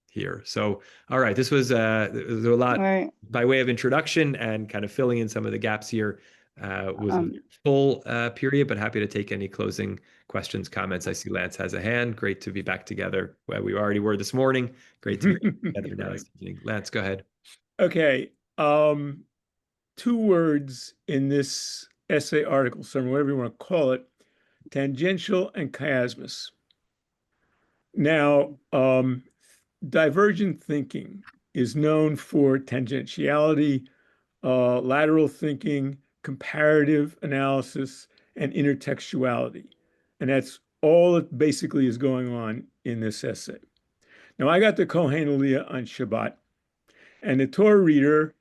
here. So, all right, this was a lot by way of introduction and kind of filling in some of the gaps here. was a Um, full period, but happy to take any closing questions, comments. I see Lance has a hand. Great to be back together. Well, we already were this morning. Great to be together now Right. this evening. Lance, go ahead. Okay. Two words in this essay, article, sermon, whatever you want to call it, tangential and chiasmus. Now, divergent thinking is known for tangentiality, lateral thinking, comparative analysis, and intertextuality. And that's all that basically is going on in this essay. Now, I got the Kohen Aliyah on Shabbat, and the Torah reader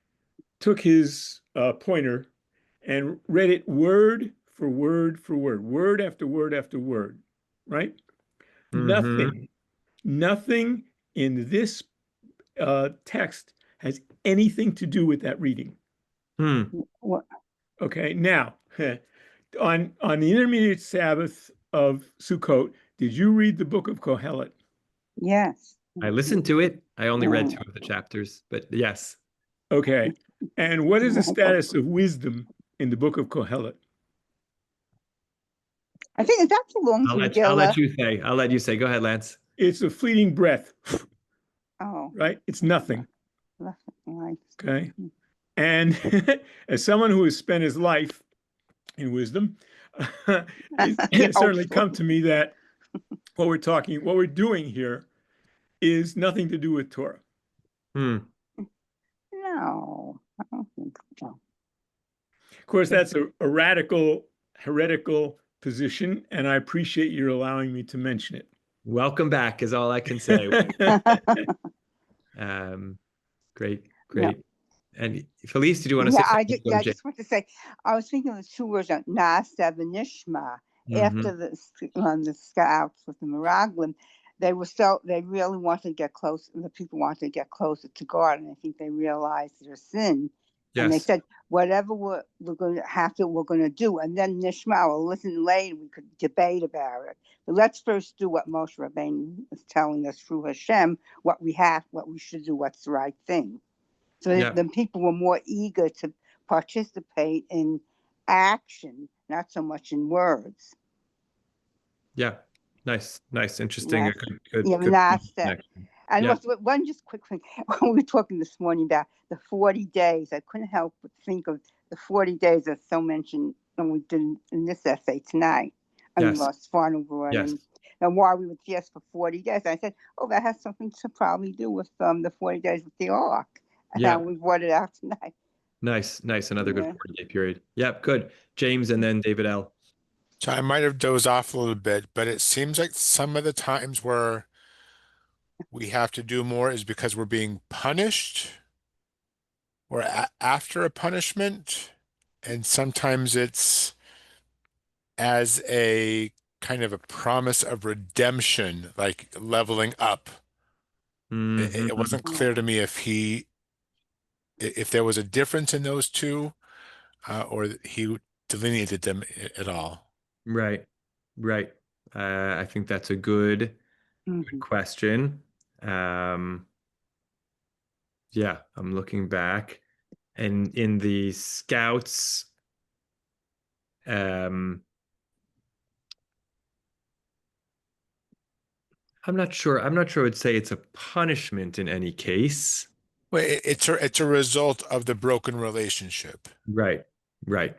took his pointer and read it word for word for word, word after word after word, right? Mm-hmm. Nothing in this text has anything to do with that reading. what, Okay, now on the intermediate Sabbath of Sukkot, did you read the book of Kohelet? yes. I listened to it. I only read Mm. two of the chapters, but yes. Okay, and what is the status of wisdom in the book of Kohelet? I think that belongs I'll to I'll let Megillah. you say. I'll let you say. Go ahead, Lance. It's a fleeting breath, Oh, right? It's nothing. right. Okay, and as someone who has spent his life in wisdom, it's certainly come to me that what we're doing here is nothing to do with Torah. Hmm. No, I don't think so. Of course, that's a radical, heretical position, and I appreciate your allowing me to mention Welcome back is all I can say. it. Um, great, No. great. And Felice, did you want to say Yeah, something? I just want to say, I was thinking of the two words, Nasa and Nishma. Mm-hmm. After the scouts with the Miraglim, they really wanted to get close. The people wanted to get closer to God, and I think they realized their sin, and they Yes. said, whatever we're going to have to, we're going to do, and then Nishma, we'll listen later. We could debate about it, but let's first do what Moshe Rabbeinu is telling us through Hashem, what we should do, what's the right thing. So Yeah. the people were more eager to participate in action, not so much in words. Yeah. Nice. Nice. Interesting. A That's, good, yeah, good, I mean, good that's that. connection. And Yeah. one just quick thing. When we were talking this morning about the 40 days, I couldn't help but think of the 40 days that's so mentioned when we did in this essay tonight. I mean, Yes. Ross Farnborough Yes. and why we would fast for 40 days. I said, oh, that has something to probably do with the 40 days with the ark. And how Yeah. we brought it out tonight. Nice. Nice. Another good Yeah. 40-day period. Yep. Good. James and then David L. So I might have dozed off a little bit, but it seems like some of the times where we have to do more is because we're being punished or after a punishment. And sometimes it's as a kind of a promise of redemption, like leveling up. It Mm-hmm. wasn't clear to me if there was a difference in those two, or he delineated them at all. Right. Right. I think that's a good Mm-hmm. question. Um, yeah, I'm looking back. And in the scouts, um, I'm not sure. I'm not sure I'd say it's a punishment in any case. Well, it's a result of the broken relationship, Right. Right.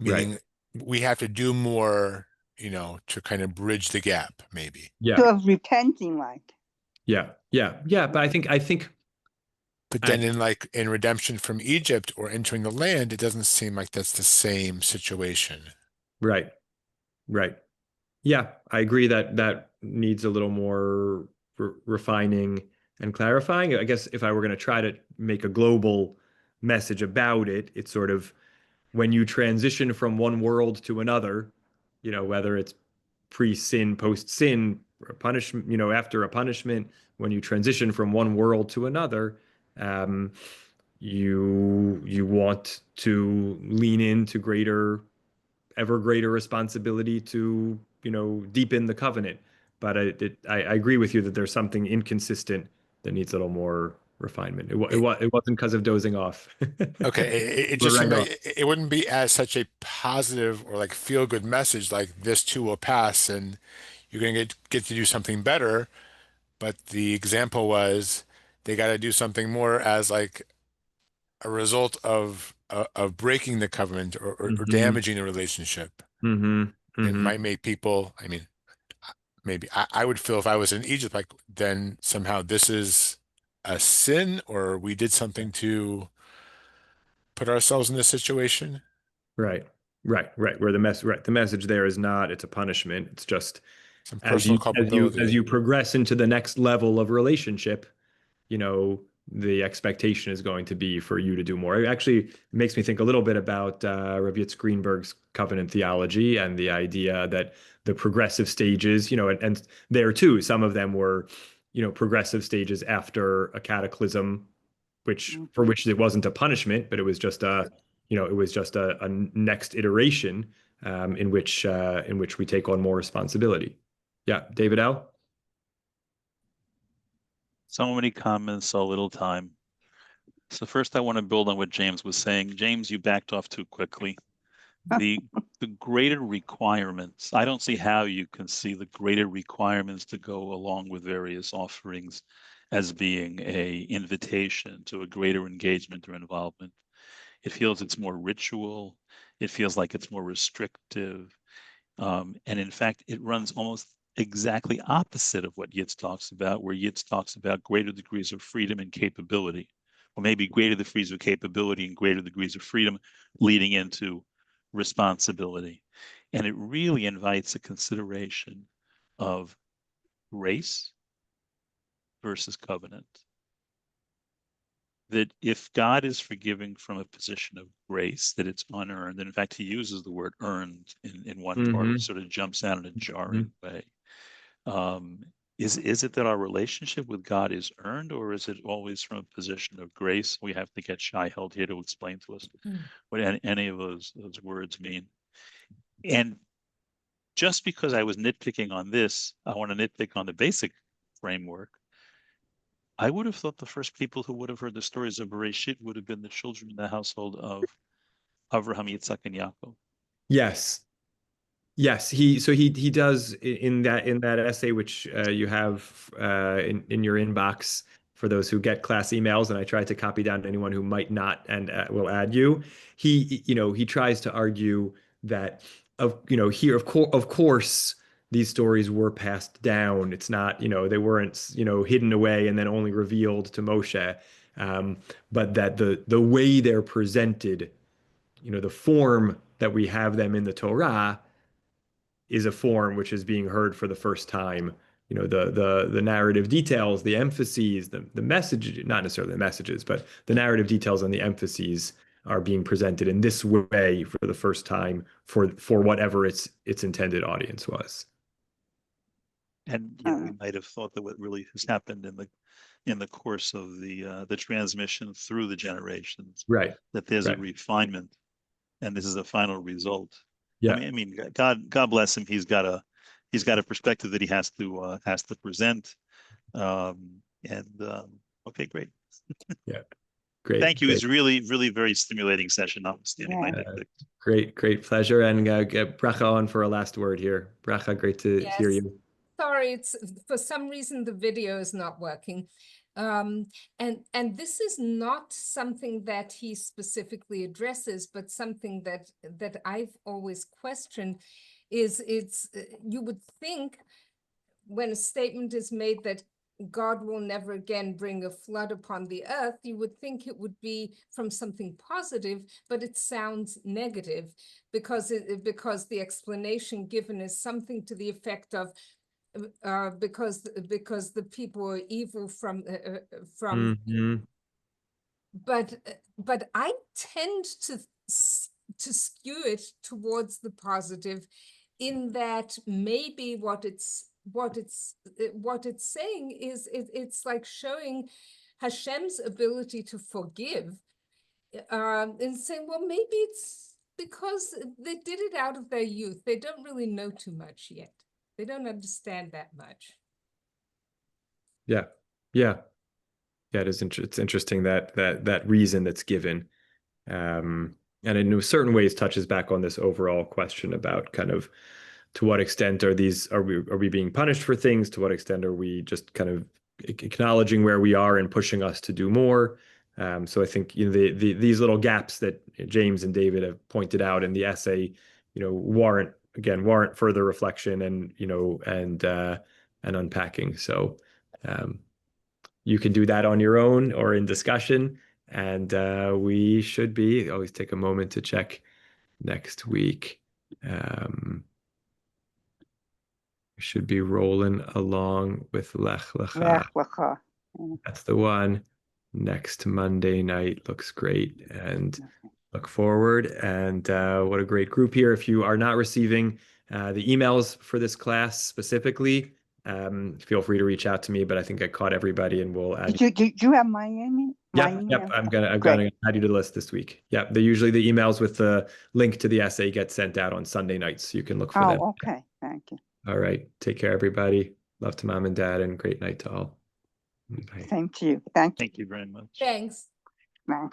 Right. meaning we have to do more, to kind of bridge the gap, maybe. Yeah. So of repenting, like. Yeah. Yeah. Yeah. But I think But I then in redemption from Egypt or entering the land, it doesn't seem like that's the same situation. right. Right. Yeah, I agree that that needs a little more refining and clarifying. I guess if I were going to try to make a global message about it, it's sort of when you transition from one world to another, whether it's pre-sin, post-sin, punishment, after a punishment, when you transition from one world to another, um, you want to lean into ever greater responsibility to, deepen the covenant. But I agree with you that there's something inconsistent that needs a little more refinement. It wasn't because of dozing off. Okay, it We're just seemed right like off. it wouldn't be as such a positive or like feel good message like this too will pass and you're gonna get to do something better. But the example was they got to do something more as like a result of breaking the covenant or Hmm. damaging the relationship. Hmm. It Hmm. might make people, I mean, maybe I would feel if I was in Egypt, like then somehow this is a sin or we did something to put ourselves in this situation. Right. Right. Where the message there is not it's a punishment. It's just Some as personal you culpability. progress into the next level of relationship, you know, the expectation is going to be for you to do more. It actually makes me think a little bit about Rav Yitzchak Greenberg's covenant theology and the idea that the progressive stages, and there too, some of them were, progressive stages after a cataclysm, which for which it wasn't a punishment, but it was just a next iteration in which we take on more responsibility. Yeah, David L. So many comments, so little time. So first I want to build on what James was saying. James, you backed off too quickly. The greater requirements, I don't see how you can see the greater requirements to go along with various offerings as being a invitation to a greater engagement or involvement. It feels it's more ritual. It feels like it's more restrictive. And in fact, it runs almost exactly opposite of what Yitz talks about, where Yitz talks about greater degrees of freedom and capability, or maybe greater degrees of capability and greater degrees of freedom leading into responsibility. And it really invites a consideration of grace versus covenant. That if God is forgiving from a position of grace, that it's unearned. And in fact, he uses the word earned in one part, Hmm. which sort of jumps out in a jarring way. Is it that our relationship with God is earned, or is it always from a position of grace? We have to get Shai held here to explain to us what any of those words mean. And just because I was nitpicking on this, I want to nitpick on the basic framework. I would have thought the first people who would have heard the stories of Bereshit would have been the children in the household of Avraham, Yitzhak, and Yaakov. Yes. Yes, he does in that essay which you have in your inbox for those who get class emails, and I tried to copy down anyone who might not and will add you. He tries to argue that here of course these stories were passed down. It's not they weren't hidden away and then only revealed to Moshe, um, but that the way they're presented, the form that we have them in the Torah is a form which is being heard for the first time. The narrative details, the emphases, the message, not necessarily the messages, but the narrative details and the emphases are being presented in this way for the first time for whatever its intended audience was. And we might have thought that what really has happened in the course of the transmission through the generations, Right. that there's a Right. refinement, and this is a final result. Yeah. I mean, God bless him. He's got a perspective that he has to present. Okay, great. Yeah. Great. Thank you. Great. It's really, really very stimulating session, notwithstanding my Yeah. nitpicks. Great pleasure. And get Bracha on for a last word here. Bracha, great to hear Yes. you. Sorry, it's for some reason the video is not working. And this is not something that he specifically addresses, but something that I've always questioned is you would think when a statement is made that God will never again bring a flood upon the earth, you would think it would be from something positive, but it sounds negative because the explanation given is something to the effect of because the people are evil from Mhm. but I tend to skew it towards the positive, in that maybe what it's saying is it's like showing Hashem's ability to forgive, and saying, well, maybe it's because they did it out of their youth. They don't really know too much yet. They don't understand that much. Yeah. Yeah. Yeah, it's interesting that reason that's given. And in certain ways touches back on this overall question about kind of to what extent are we being punished for things? To what extent are we just kind of acknowledging where we are and pushing us to do more? So I think these little gaps that James and David have pointed out in the essay, warrant further reflection and and unpacking. So you can do that on your own or in discussion. And we should always take a moment to check next week. We should be rolling along with Lech Lecha. Lech Lecha. That's the one. Next Monday night looks great, and look forward. And what a great group here. If you are not receiving the emails for this class specifically, feel free to reach out to me, but I think I caught everybody and we'll add you. Did you have my email? Yep. I'm gonna add you to the list this week. Yep. They're usually the emails with the link to the essay get sent out on Sunday nights, so you can look for them. Oh, okay. Thank you. All right. Take care, everybody. Love to mom and dad, and great night to all. Bye. Same to you. Thank you. Thank you very much. Thanks. Thanks.